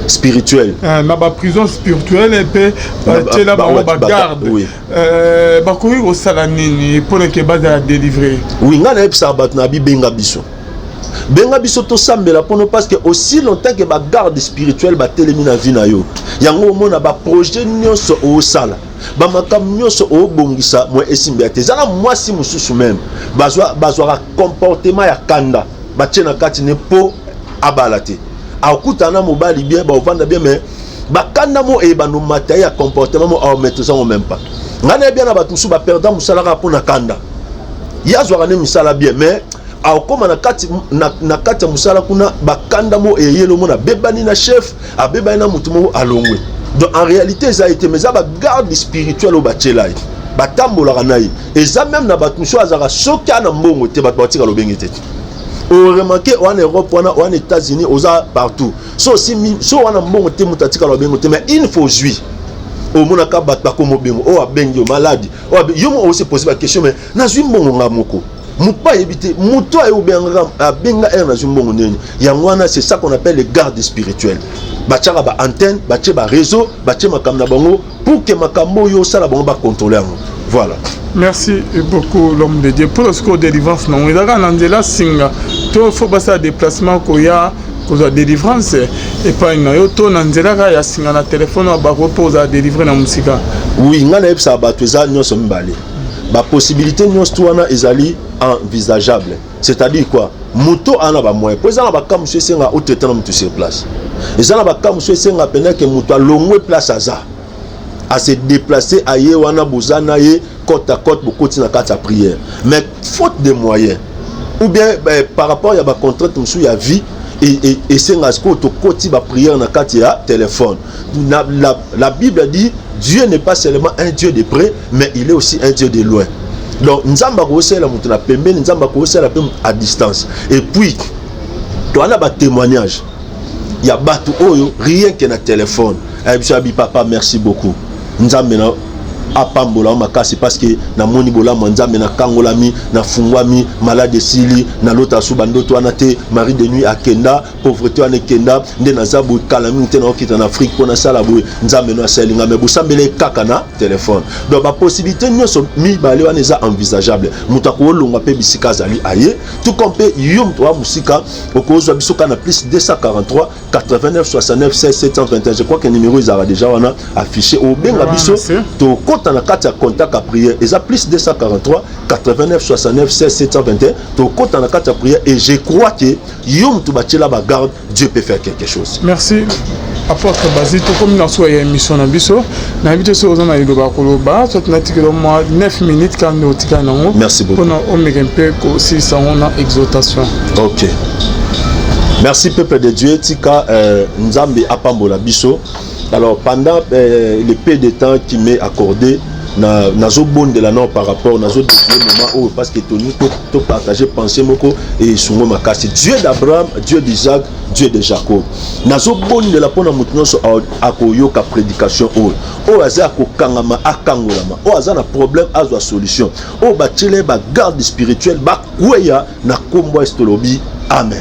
spirituelle. Dans la prison spirituelle et puis là bas garde. Oui. Bakoui au salanini pour que base à délivrer. Oui, ngana epsa bat na bi benga biso. Benga biso to sambela pono parce que aussi longtemps que ba garde spirituelle ba telemina vie na yo. Yango mona ba projet nyonso o sala. Ba makam nyonso o bongisa mo esimbe te. Zala mwasi mususu même. Bazwa comportement ya kanda. Ba tchena kati ne po abalate. Akutana mobali bien ba ovanda bien mais ba kanda mo e ba no mataya ya comportement mo o mettre ça même pas. Ngana bien na ba tusu ba perdant musala pour na kanda. Yazwa ne musala bien mais akoma na kati ya musala kuna bakanda mo eyelo mo na bebani na chef abebani na mutu mo alongwe donc en réalité ça a été mais ça ba garde spirituelle au bachelai batambola nayi et ça même na batu so azaka soka na mbongo te batu batika lobengi te o remarqué en Europe en États-Unis oza partout so wana mbongo te mutatika lobengo te mais il faut jouir au monaka batu ko mobengo o abengi malade o yo mo aussi poser la question mais na zui mbongo ngamoko Moupa éviter, moutoua et ou bien benga er na zumbongo neni. Yangwana c'est ça qu'on appelle les gardes spirituels. Bachara ba antenne, bache ba réseau, bache makam na bango pour que makambo yo sala bango ba contrôler. Voilà. Merci beaucoup l'homme de Dieu pour le score de délivrance. Non, il y a un singa. Tout faut passer à déplacement koya. Cause de délivrance et pas une auto nanzela ya singa na téléphone ba repose à délivrer na musika. Oui, ngana epsa ba tuza nyoso mbale. La possibilité nous ezali envisageable. C'est-à-dire quoi? Moto ana ba moyen. Pour exemple, ba monsieur senga au traitement mutu sur place. Et ça ba monsieur senga pendant que moto a longwe place à se déplacer ailleurs wana bozana ye côte à côte beaucoup na carte prière. Mais faute de moyens ou bien par rapport à ba contrainte musu ya vie et senga sko to koti ba prière na carte ya téléphone. La Bible dit Dieu n'est pas seulement un Dieu de près, mais il est aussi un Dieu de loin. Donc, nous avons à distance. Et puis, tu as un témoignage. Il y a rien que dans téléphone. Papa, merci beaucoup. Nous avons apambola makasi parce que na moni bola manzambe na kangolami na fungwami malade sili na lota subandoto anate mari de nuit akenda pauvreté ane kenda nde na zabu kalami te na okita na Afrique pona sala boy nzambe no aselinga me busambele kaka na téléphone donc ba possibilité nyoso mi bale wana eza envisageable mutako longa pe bisika zali aye tout comme pe yum to musika okozwa bisoka na plus 243 89 69 16 721 je crois que numéro ils avaient déjà wana affiché au benga biso to dans la carte à contact à prière, et ça plus 243 89 69 16 721. Donc compte dans la carte à prière et je crois que yom tu bâtis la bagarre, Dieu peut faire quelque chose. Merci. Apôtre Bazito, comme nous avons une émission à Bisso, nous avons dit que nous avons 9 minutes quand nous avons. Merci beaucoup. Pour nous aussi ça on a exhortation. Ok. Merci peuple de Dieu. Tika Nzambe apambola Bisso. Alors pendant le peu de temps qui m'est accordé, nazo bon de la non par rapport nazo de moment parce que Tony to partager penser moko et sungo makasi Dieu d'Abraham, Dieu d'Isaac, Dieu de Jacob. Nazo bon de la pona mutno so akoyoka prédication o aza ko kangama akangolama o aza na problème azwa solution o batile ba garde spirituelle ba kweya na kombo estolobi amen.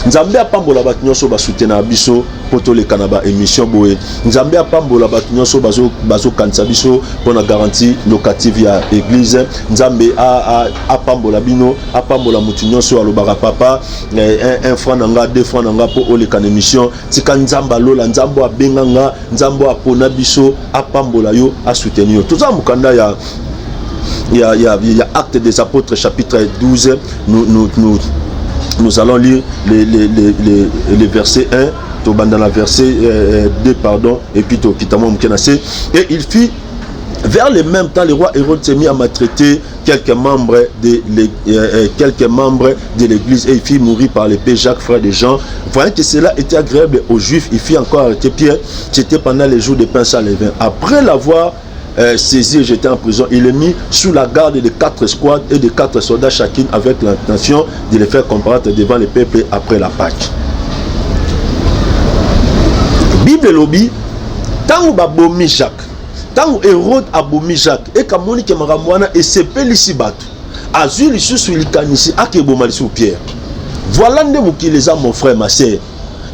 Nzambe apambola bato nyonso basoutenir biso poto le kanaba émission boye. Nzambe apambola bato nyonso bazo kanisa biso pona garantie locative ya église. Nzambe apambola bino, apambola mutu nyonso alobaka papa un franc nanga 2 francs nanga po ole kan émission. Tika nzamba lola nzambo abenganga, nzambo apona biso, apambola yo, a soutenir yo. Tout ça mukanda ya Actes des Apôtres chapitre 12. Nous allons lire les versets 1, dans la verset 2, pardon, et puis et il fit vers le même temps, le roi Hérode s'est mis à maltraiter quelques membres de l'église et il fit mourir par l'épée Jacques, frère de Jean. Voyant que cela était agréable aux Juifs, il fit encore arrêter Pierre. C'était pendant les jours de pain sans levain. Après l'avoir saisi et jeté en prison, il est mis sous la garde de 4 squads et de 4 soldats chacune, avec l'intention de les faire comparaître devant le peuple après la Pâque. Bible lobby, tant ou babomi Jacques, tant ou Hérode abomi Jacques, et kamoni ke maramwana et sepeli si batu, azuli sous likanisi akebomali sous Pierre. Voilà ne les a mon frère, ma sœur.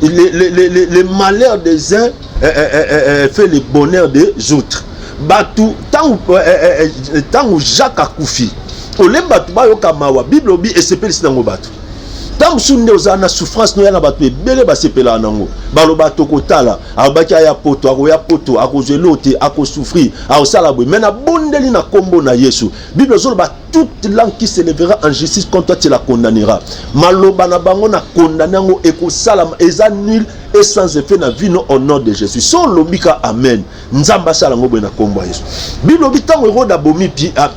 Les malheurs des uns fait le bonheur des autres. Batu tant où Jacques a koufi ole batu ba yoka mawa Bible obi esepeli sinango batu tant sunde ozana souffrance no yana batu ebele basepela nango balo bato kotala abaki ya poto akozelote akosouffrir akosala boy mena bondeli na kombo na Yesu. Bible zoloba toute langue qui se lèvera en justice contre toi tu la condamneras. Maloba na bango na condamnango ekosala eza nul et sans effet na vie au nom de Jésus. Son lobika amen. Nzamba sala ngobe na kombo Yesu. Bible obitango Hérode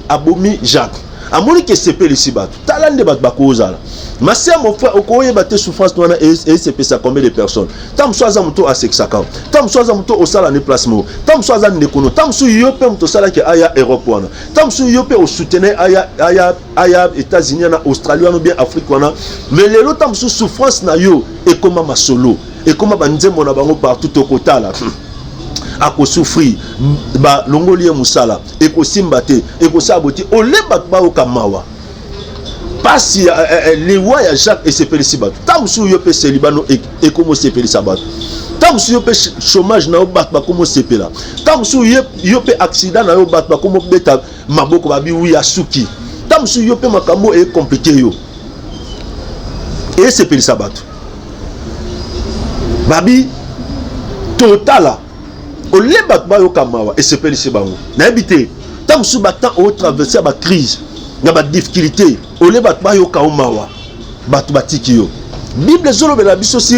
abomi Jacques. Amoni que sepeli si batu. Talande bat bakozala. Ma sœur, mon frère, au Koye batte souffrance noana et c'est ça combien de personnes. Tam soaza muto a 650. Tam soaza muto au sala ne placement. Tam soaza ne kono. Tam su yope muto sala ke aya Europe wana. Tam su yope au soutenir aya États-Unis na Australie ou bien Afrique wana. Mais les autres tam su souffrance na yo et comment ma solo et comment banzembo na bango partout au kotala. Ako souffrir ba longolie musala eko simbate eko saboti ole batba o kamawa pasi les rois ya Jacques et sepeli sibat tamsu yo pe selibano et como sepeli sabat tamsu yo pe chômage na batba como sepela tamsu yo pe accident na yo batba como beta maboko babi wi asuki tamsu yo pe makambo e compliqué yo et sepeli sabat babi totala au lebat ba yo kamawa et sepeli sibango na habité tam sou batan au traverser ba crise na ba difficulté au lebat ba yo kaumawa batu batiki yo. Bible zolo bela biso si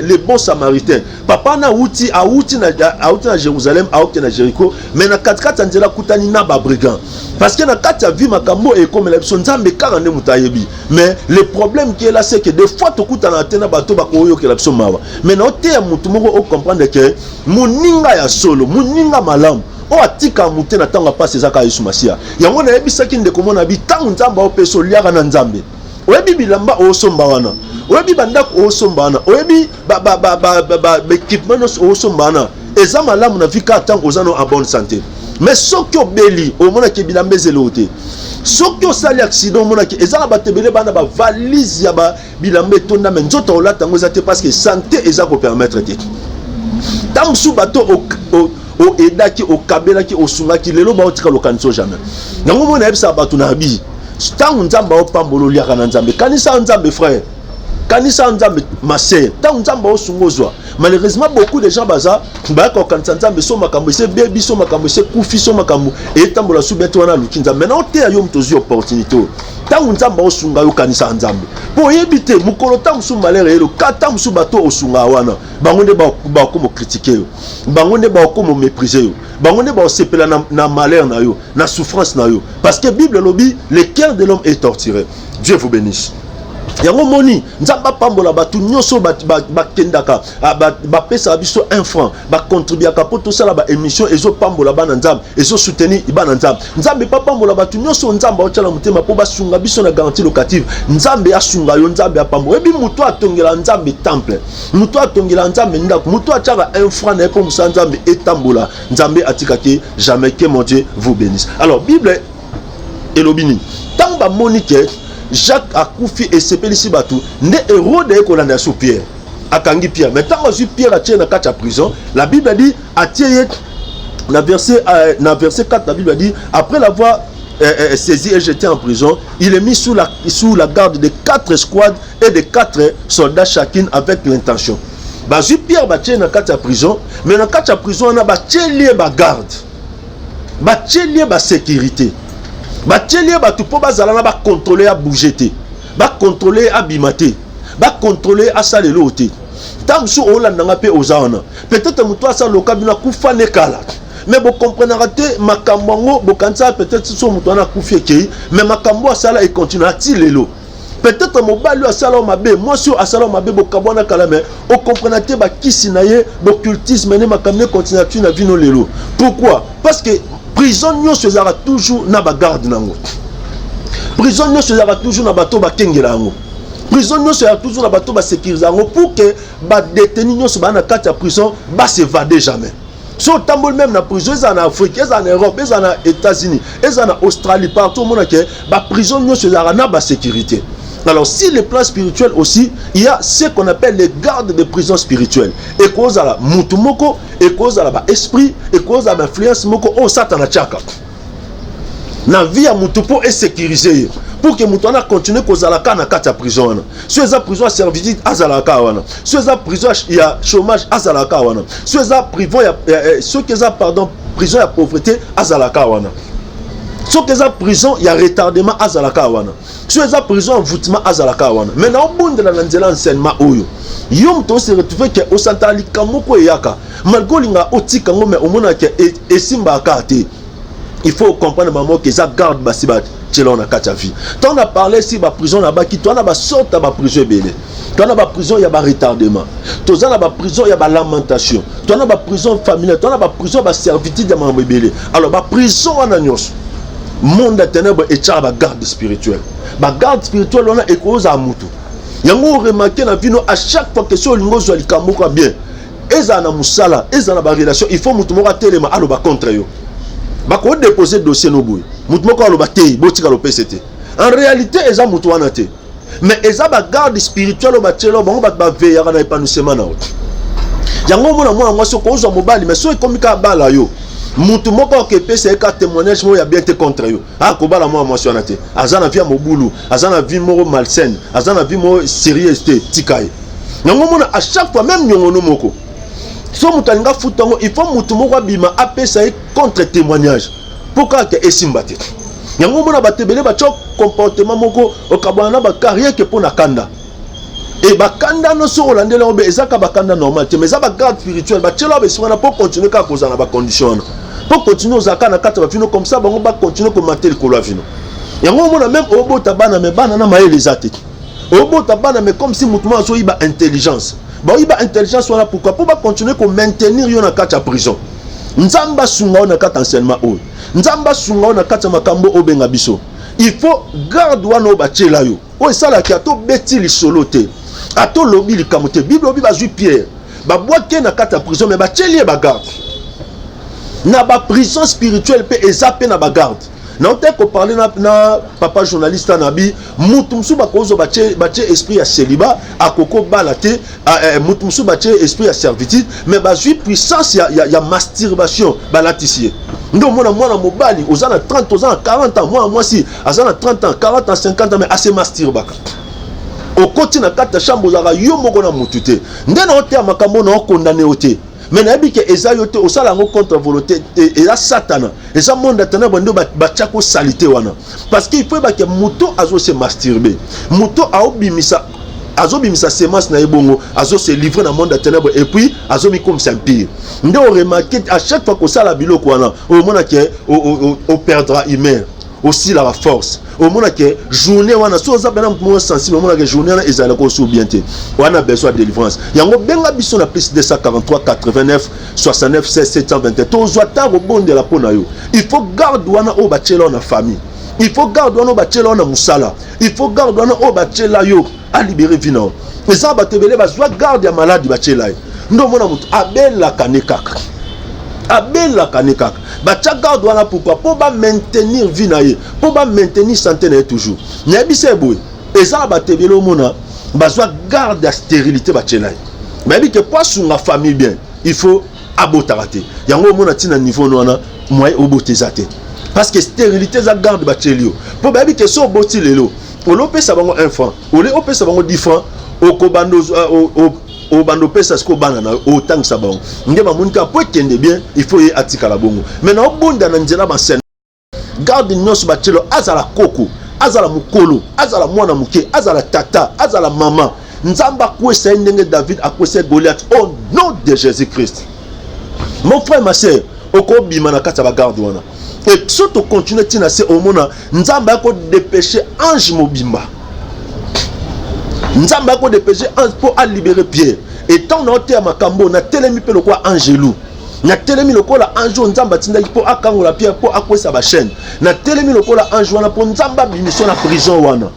les bons samaritains papa na outi na Jérusalem auti na Jéricho mais na katikati nzela kutani na ba brigand parce que na kati ya vie makambo et comme la biso nzambe karande mutayebi mais le problème qui est là c'est que des fois to kutana tena bato ba koyo ke la biso mawa mais na ote ya mutu moko o comprendre que muninga ya solo muninga malamu o atika mutu na tanga passe ezaka Yesu Masia yango na yebisaki ndeko mona bi tangu nzamba o peso liaka na nzambe. Oyebi bilamba osomba wana. Oyebi bandako osomba wana. Oyebi équipement osomba wana. Eza malamu na vika tango ozano en bonne santé. Mais soki obeli omona ke bilamba ezelote. Soki osali accident omona ke eza ba tebele bana ba valise ya ba bilamba tonda mais nzoto olata ngo ezate parce que santé eza ko permettre te. Tamsu bato o edaki o kabelaki o sungaki lelo ba otika lokanso jamais. Nango mona yebisa bato na bi. Tant nzamba opambolo liaka na nzambe kanisa nzambe frère kanisa nzambe ma sœur tant nzamba osungozwa malheureusement beaucoup de gens baza ba ko kanisa nzambe so makambo se bebi so makambo se kufi so makambo et tambola subeto wana lukinza maintenant te ayo mtozi opportunité tant nzamba osunga yo kanisa nzambe po yebite mukolo tant su malere elo kata musu bato osunga wana bangonde ba ko mo critiquer yo bangonde ba ko mo mépriser yo bangonde ba osepela na malheur na yo na souffrance na yo parce que Bible lobi le cœur de l'homme est torturé. Dieu vous bénisse. Yango moni nzamba pambola batu nyoso bakendaka ba pesa biso 1 franc ba contribuer ka poto sala ba émission ezo pambola bana nzambe ezo soutenir ibana nzambe nzambe pa pambola batu nyoso nzamba otala mutema po basunga biso na garantie locative nzambe asunga yo nzambe apambola ebi muto atongela nzambe temple muto atongela nzambe ndako muto ataka 1 franc na po musa nzambe etambola nzambe atikaki jamais que mon Dieu vous bénisse. Alors Bible elobini tant ba monique Jacques akufi et sepelisi batu ne Hérode ekolanda sous Pierre akangi Pierre. Mais tant que Pierre a tient na kati prison, la Bible a dit dans verset 4, la Bible a dit après l'avoir saisi et jeté en prison, il est mis sous la garde de 4 escouades et de 4 soldats chacune avec l'intention. Bazu Pierre ba tient na kati prison, mais na kati prison on a ba lié ba garde. Ba lié ba sécurité. Ba lié ba tout pour bazala na ba contrôler à bouger té. Ba contrôler à bimater. Ba contrôler à salelo té. Tant que on l'a n'angapé aux ânes. Peut-être muto asa lokabina kufa nekala. Mais vous comprenez makambo bokanza peut-être so muto na kufi kei, mais makambo asala et continue à tilelo. Peut-être mobali asala mabe, moi sur asala mabe bokabona kala mais o comprenez ba kisinaye l'occultisme ne makamne continue na vino lelo. Pourquoi? Parce que prison nyo se zara toujours na ba garde nango. Prison nyo se zara toujours na bato ba kengela ngo. Prison nyo se zara toujours na bato ba sécuriser ngo pour que ba détenu nyo se ba na kati ya prison ba s'évader jamais. So tambol même na prison ils en Afrique, ils en Europe, ils en États-Unis, ils en Australie, partout au monde que ba prison nyo se zara na ba sécurité. Alors si le plan spirituel aussi, il y a ce qu'on appelle les gardes de prison spirituelle. Et cause à la mutumoko, et cause à la esprit, et cause à l'influence moko oh Satan a tchaka. Na vie à mutupo est sécurisé pour que mutana continue cause à la kana kata prison. Si la prison a servitude azalaka wana. Si la prison il y a chômage azalaka wana. Si la prison il y a pauvreté azalaka wana. So que za prison il y a retardement azalaka wana. So za prison envoûtement azalaka wana. Maintenant au bout de la nzela enseignement oyo. Yom to se retrouver que au santali kamoko yaka. Malgré linga otika ngome omona ke esimba kate. Il faut comprendre maman que ça garde basibat tchela na kata vie. Tant on a parlé si ba prison là bas qui toi na ba sorte ba prison belé. Toi na ba prison il y a ba retardement. Toi na ba prison il y a ba lamentation. Toi na ba prison familiale, toi na ba prison ba servitude de mambo belé. Alors ba prison wana nyos. Monde ténèbres et tcha ba garde spirituelle. Ba garde spirituelle on a écose à mutu. Yango remarquer na vie à chaque fois que so lingo zo likamoko bien. Ezana musala, ezana ba relation, il faut mutu moko telema alo ba contre yo. Bako déposer dossier no boy. Mutu moko alo ba tei, botika lo PCT. En réalité eza mutu wana te. Mais eza ba garde spirituelle ba tchelo bango ba veiller na épanouissement na autre. Yango mona moi soko ozo mobali mais so ekomika bala yo. Mutu moko ke pese ka témoignage mo ya bien te contre yo. Ah ko bala moi mentionné. Azana via mobulu, azana vie moro malsaine, azana vie mo sérieuse te tikai. Yango mona à chaque fois même nyongono moko. So mutalinga futango il faut mutu moko bima apesa contre témoignage. Pourquoi que esimbate. Yango mona batebele ba chok comportement moko okabana ba carrière ke pona kanda. Et bakanda no so holandais là ezaka bakanda normal mais ça ba garde spirituel ba tchelo ba sona pour continuer ka cause na ba condition. Pour continuer aux akana kata vino comme ça bango ba continuer ko mater ko la vino. Yango mona même obo tabana me bana na maele zate. Obo tabana me comme si mutumo so iba intelligence. Ba iba intelligence wala pourquoi pour ba continuer ko maintenir yo na kata prison. Nzamba sunga na kata enseignement o. Nzamba sunga na kata makambo obenga biso. Il faut garde wana ba tchela yo. O sala ki ato beti li solote. Ato lobi li kamote. Bible obi ba ju Pierre. Ba boake na kata prison mais ba tcheli ba garde. Na ba prison spirituelle pe ezape na ba garde. Na on ko parler na papa journaliste nabi mutumsu ba kozo bache esprit ya célibat akoko balate mutumsu bache esprit ya servitude mais ba jui puissance ya masturbation balatisie. Ndo mona mobali ozana 30 ozana 40 ans moi si azana 30 ans 40 ans 50 ans mais assez masturbaka. Au côté na kata chambre ozaka yo moko na mutute. Ndena ote makambo na condamné ote. Mais nabi ke ezayote osala ngo contre volonté et la satana et ça monde atana bando ba tchako salité wana parce qu'il faut ba ke muto azo se masturber muto aobimisa semence na ebongo azo se livrer dans monde atana et puis azo mi comme s'empire ndo remarquer à chaque fois que sala biloko wana au mona ke au perdra humain aussi la force au monde que journée wana so za bena mo sensible au monde que journée na ezala ko so bien te wana besoin de délivrance yango benga biso na plus 243 89 69 16 723 to zwata rebonde la pona yo il faut garde wana o bachela na famille il faut garde wana o bachela na musala il faut garde wana o bachela yo a libérer vino eza batebele bazwa garde ya malade bachela ndo mona mutu abela kanekaka abela kanekaka bacha garde wana pourquoi pour ba maintenir vie na ye pour ba maintenir santé na ye toujours na bise boy eza ba tebelo mona bazwa garde la stérilité ba tchelai mais bi que pour sunga famille bien il faut abotaraté yango mona tina niveau nona moyen obotezate parce que stérilité za garde ba tchelio pour ba bi que so boti lelo olopesa bango 1 franc ole opesa bango 10 francs okobando au bando pesa sko banana au tang sabon nge ba munika po kende bien il faut y atika la bongo maintenant obonda na nzela ba sen garde nyos ba tchelo azala koko azala mukolo azala mwana muke azala tata azala mama nzamba kwesa ndenge David akwesa Goliath au nom de Jésus-Christ. Mon frère ma sœur okobima na kata ba garde wana et surtout continuer tina se omona nzamba ko dépêcher ange mobimba nzamba ko dépêcher ange pour libérer Pierre et tant na ote ya makambo na telemi pe lokwa angelou na telemi lokola ange nzamba tinda po akangola Pierre po akwesa ba chaîne na telemi lokola ange wana po nzamba bimiso na prison wana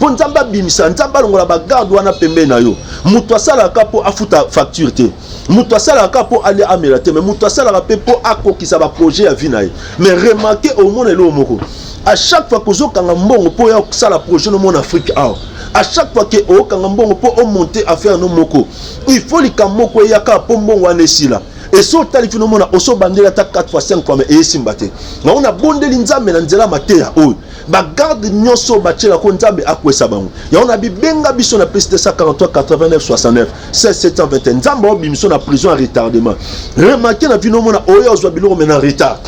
po nzamba bimisa nzamba longola ba garde wana pembe na yo muto asala ka po afuta facture te muto asala ka po aller amela te mais muto asala ka po akokisa ba projet ya vie na ye mais remarquez au monde lo moko à chaque fois que zokanga mbongo po ya sala projet no mon Afrique à chaque fois que okanga mbongo po o monter affaire no moko il faut likamoko ya ka po mbongo wana esila et so talifi no mona oso bandela ta 4 fois 5 fois mais esimbate na on a bondeli nzambe na nzela mateya oyo ba garde nyonso bachela ko nzambe akwesa bango ya on a bibenga biso na plus de 143 89 69 16 721 nzambe obimiso na prison en retardement remarquez na vino mona oyo ozwa biloko mena retard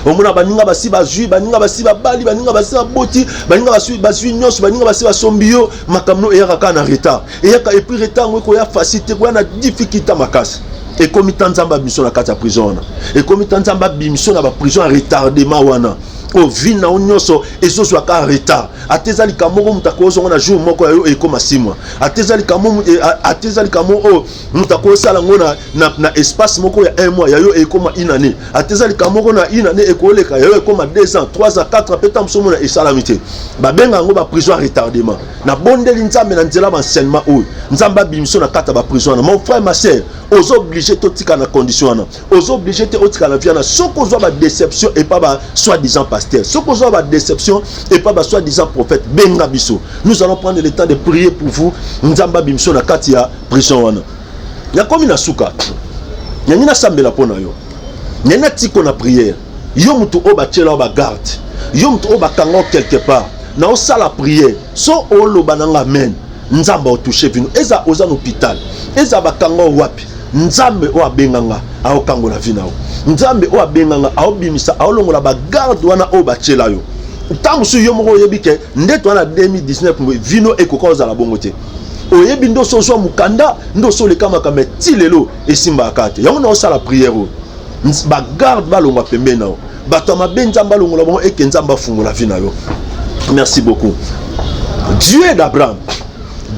omona baninga basi bazui baninga basi babali baninga basi baboti baninga basi nyonso baninga basi basombio makamno eyaka ka na retard eyaka et puis retard ngwe ko ya facilité ko na difficulté makasi et comme nzamba biso na kata prison wana et comme nzamba biso na ba prison en retardement wana o vina onyoso ezozwa ka retard atezali kamoko mutakozo na jour moko yo e koma 6 mois atezali kamo o mutako sala ngona na espace moko ya 1 mois ya yo e koma une année atezali kamoko na une année e koleka yo e koma 2 ans 3 ans 4 ans petam somo na esalamité ba benga ngo ba prison retardement na bondeli nzambe na nzela ba enseignement o nzamba bimso na kata ba prison na mon frère ma sœur aux obligés to tika na condition na aux obligés te otika na vie na soko zo ba déception et pas ba soi-disant pasteur soko zo ba déception et pas ba soi-disant prophète benga biso nous allons prendre le temps de prier pour vous nzamba bimso na kati ya prison wana ya komi na suka nyanyina sambela pona yo nyanya tiko na prière yo mutu o ba tchela o ba garde yo mutu o ba kango quelque part na o sala prière so o lo bananga amen nzamba o toucher vino eza oza na hôpital eza ba kango wapi nzambe o abenganga ao kango la vinao nzambe o abenganga ao bimisa ao longola ba garde wana o ba tchela yo tangu su yo moko yebike ndeto wana 2019 vino ekokoza la bongote oyebi ndo so mukanda ndo so lekama kama tilelo esimba akate yango na osala prière ba garde ba longwa pembe nao bato mabenza ba longola bon eke nzamba fungola vina yo. Merci beaucoup. Dieu d'Abraham,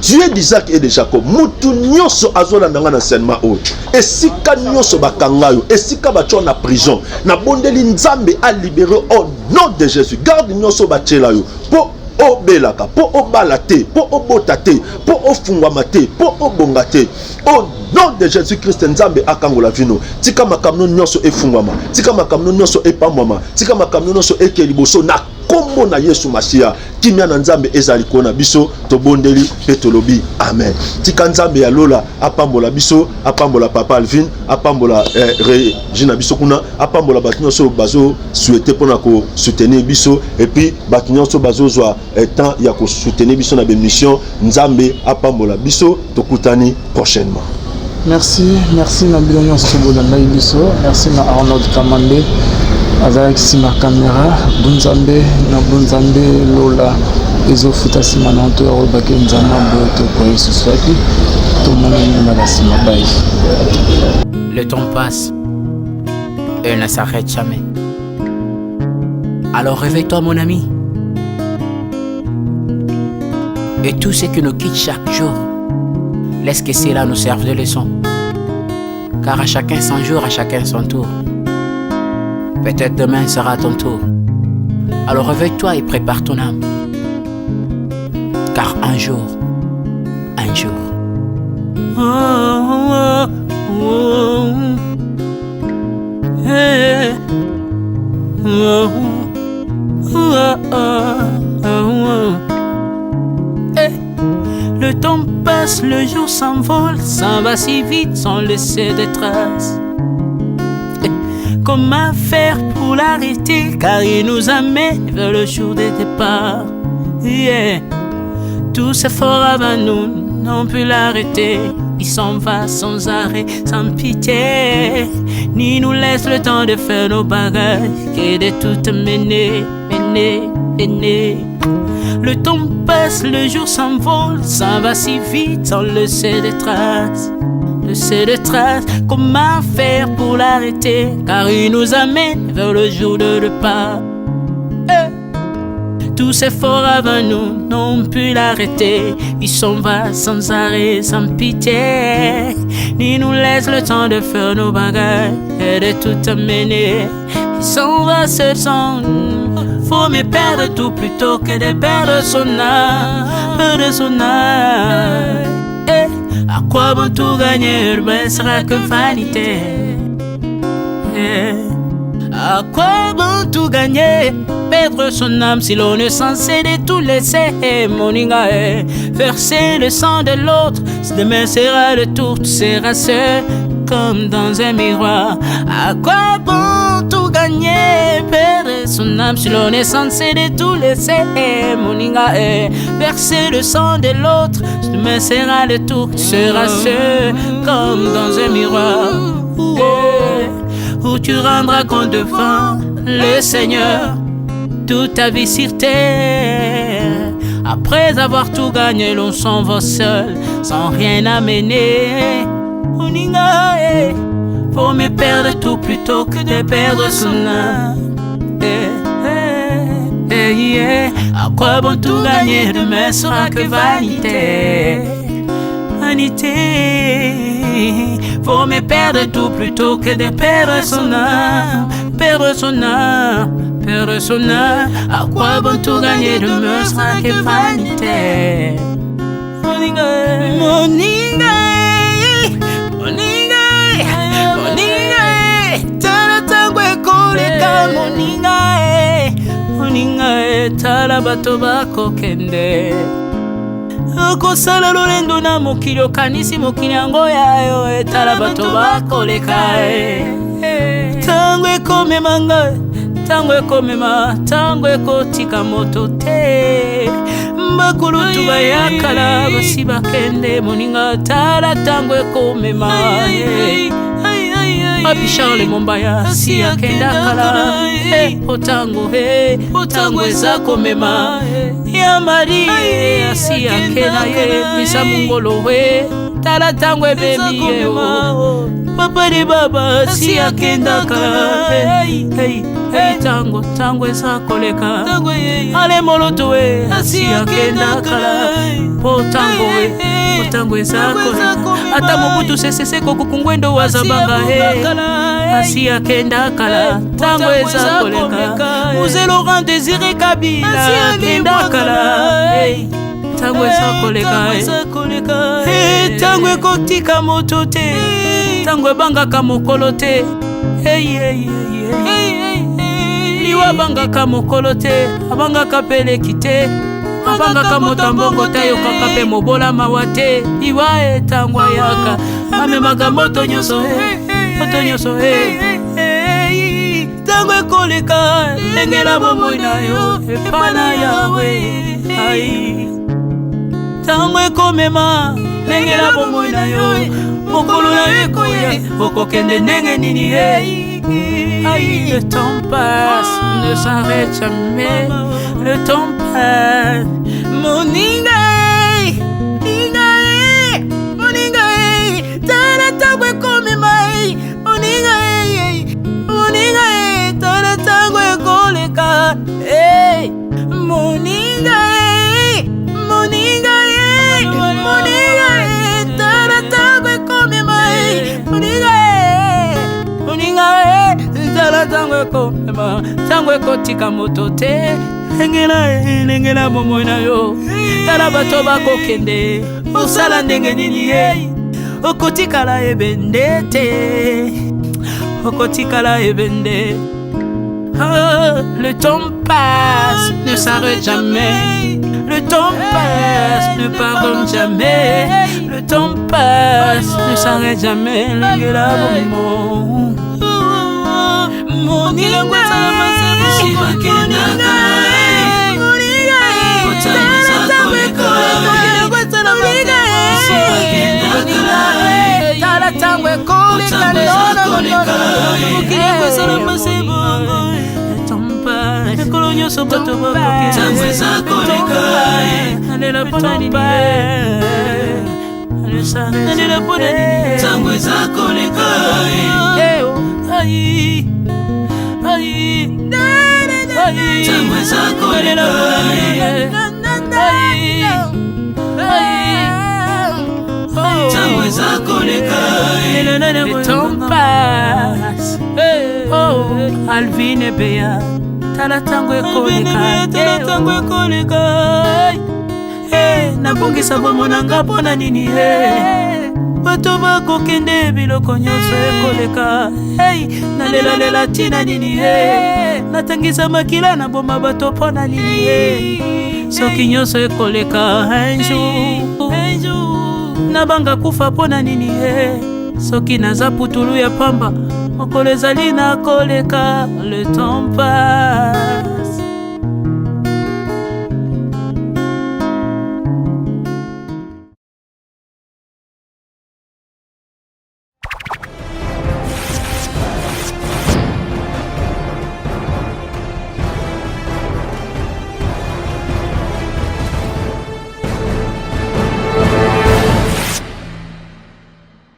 Dieu d'Isaac et de Jacob, mutu nyonso azola ndanga na enseignement o. Esika nyonso bakanga yo, esika bacho na prison, na bondeli nzambe a libéré au nom de Jésus. Garde nyonso bachela yo. Po obelaka, po obalate, po obotate, po ofungwamate, po obongate. Au nom de Jésus-Christ nzambe akangola vino. Tika makamno nyonso efungwama, tika makamno nyonso epamwama, tika makamno nyonso ekeliboso na kombo na Yesu Masia kimia na nzambe ezali kona biso to bondeli petolobi amen. Tika nzambe ya lola apambola biso, apambola papa Alvin, apambola Regina biso kuna, apambola batunyo so bazo souhaiter pona ko soutenir biso et puis batunyo so bazo zwa temps ya ko soutenir biso na bémission nzambe apambola biso tokutani prochainement. Merci na bilonyo stobola na biso, merci na Arnold Kamande avec sima caméra bunzambe na bunzambe lola ezofuta sima na to ro bake nzama boto ko Yesu swaki to mona na la sima bai. Le temps passe et ne s'arrête jamais. Alors réveille-toi mon ami. Et tout ce qui nous quitte chaque jour, laisse que cela nous serve de leçon. Car à chacun son jour, à chacun son tour. Peut-être demain sera ton tour. Alors réveille-toi et prépare ton âme. Car un jour. Le temps passe, le jour s'envole, s'en va si vite sans laisser de traces. Comment faire pour l'arrêter, car il nous amène vers le jour de départ. Tout c'est fort avant nous, n'ont pu l'arrêter. Il s'en va sans arrêt, sans pitié, ni nous laisse le temps de faire nos bagages, et de tout mener. Le temps passe, le jour s'envole, s'en va si vite sans laisser de traces. Comment faire pour l'arrêter, car il nous amène vers le jour de départ. Tous ces forts avant nous n'ont pu l'arrêter. Il s'en va sans arrêt, sans pitié, ni nous laisse le temps de faire nos bagages et de tout amener. Il s'en va seul sans nous. Faut me perdre tout plutôt que de perdre son âme, À quoi bon tout gagner, mais sera que vanité. À quoi bon tout gagner, perdre son âme si l'on est censé de tout laisser. Moninga, verser le sang de l'autre, demain sera le tour, tu seras seul comme dans un miroir. À quoi bon tout gagner, perdre son âme si l'on est censé de tout laisser. Moninga, verser le sang de l'autre, demain sera le tour, tu seras seul comme dans un miroir. Où tu rendras compte devant le Seigneur toute ta vie sur terre. Après avoir tout gagné, l'on s'en va seul sans rien amener. Faut me perdre tout plutôt que de perdre son âme. À quoi bon tout gagner, demain sera que vanité. Faut me perdre tout plutôt que de perdre son âme. À quoi bon tout gagner, demain sera que vanité. Moninga, tala tango ekoleka. Moninga, tala bato bako kende. Okosala lolendo na mokili okanisi mokili yango yayo, etala bato bakoleka. Tango ekomema ngai, tango ekomema, tango ekotika moto te. Bakulutu bayakala basi bakende. Moninga, tala tango ekomema. Abi Charles Mombaya si akenda kala. Otango eza komema. Ya Mari si akena ye misa mungolo we. Tala tango ebebi ye o. Papa de baba si akenda kala. Tango eza koleka. Ale moloto we si akenda kala. Tango eza koleka. Ata mobutu sesese kokukungwendo wazabanga asi akenda kala. Tango eza koleka. Muse Laurent Désiré Kabila akenda kala. Tango eza koleka. Tango ekotika moto te, tango ebangaka mokolo te. Liwa bangaka mokolo te, abangaka peleki te. Abangaka motambongo tayo kaka pe mobola mawate. Iwa tango yaka amemaka moto nyoso tango ekoleka. Lengela bomoi na yo epana yawe. Tango ekomema, lengela bomoi na yo. Mokolo na yo ekoya, okokende ndenge nini. Le temps passe, ne s'arrête jamais. Le temps passe. Moninga, tala tango ekomema. Moninga, tala tango ekoleka. Moninga, tala tango ekomema. Moninga, tala tango ekomema. Tango ekotika moto te. Lengela bomoi na yo. Tala bato bakokende. Osala ndenge nini okotikala ebende te. okotikala ebende. Le temps passe, ne s'arrête jamais. Le temps passe, ne pardonne jamais. Le temps passe, ne s'arrête jamais. Lingela bomo. Moninga le temps passe. Oh, Alvin et Béa, tala tango ekoleka. Nabongisa bomo nanga pona nini. Bato bakokende biloko nyonso ekoleka. Nalela tina nini. Natangisa makila na boma bato pona nini. Soki nyonso ekoleka un jour. Nabanga kufa pona nini. Soki naza putulu ya pamba mokolo ezali na koleka. Le temps passe.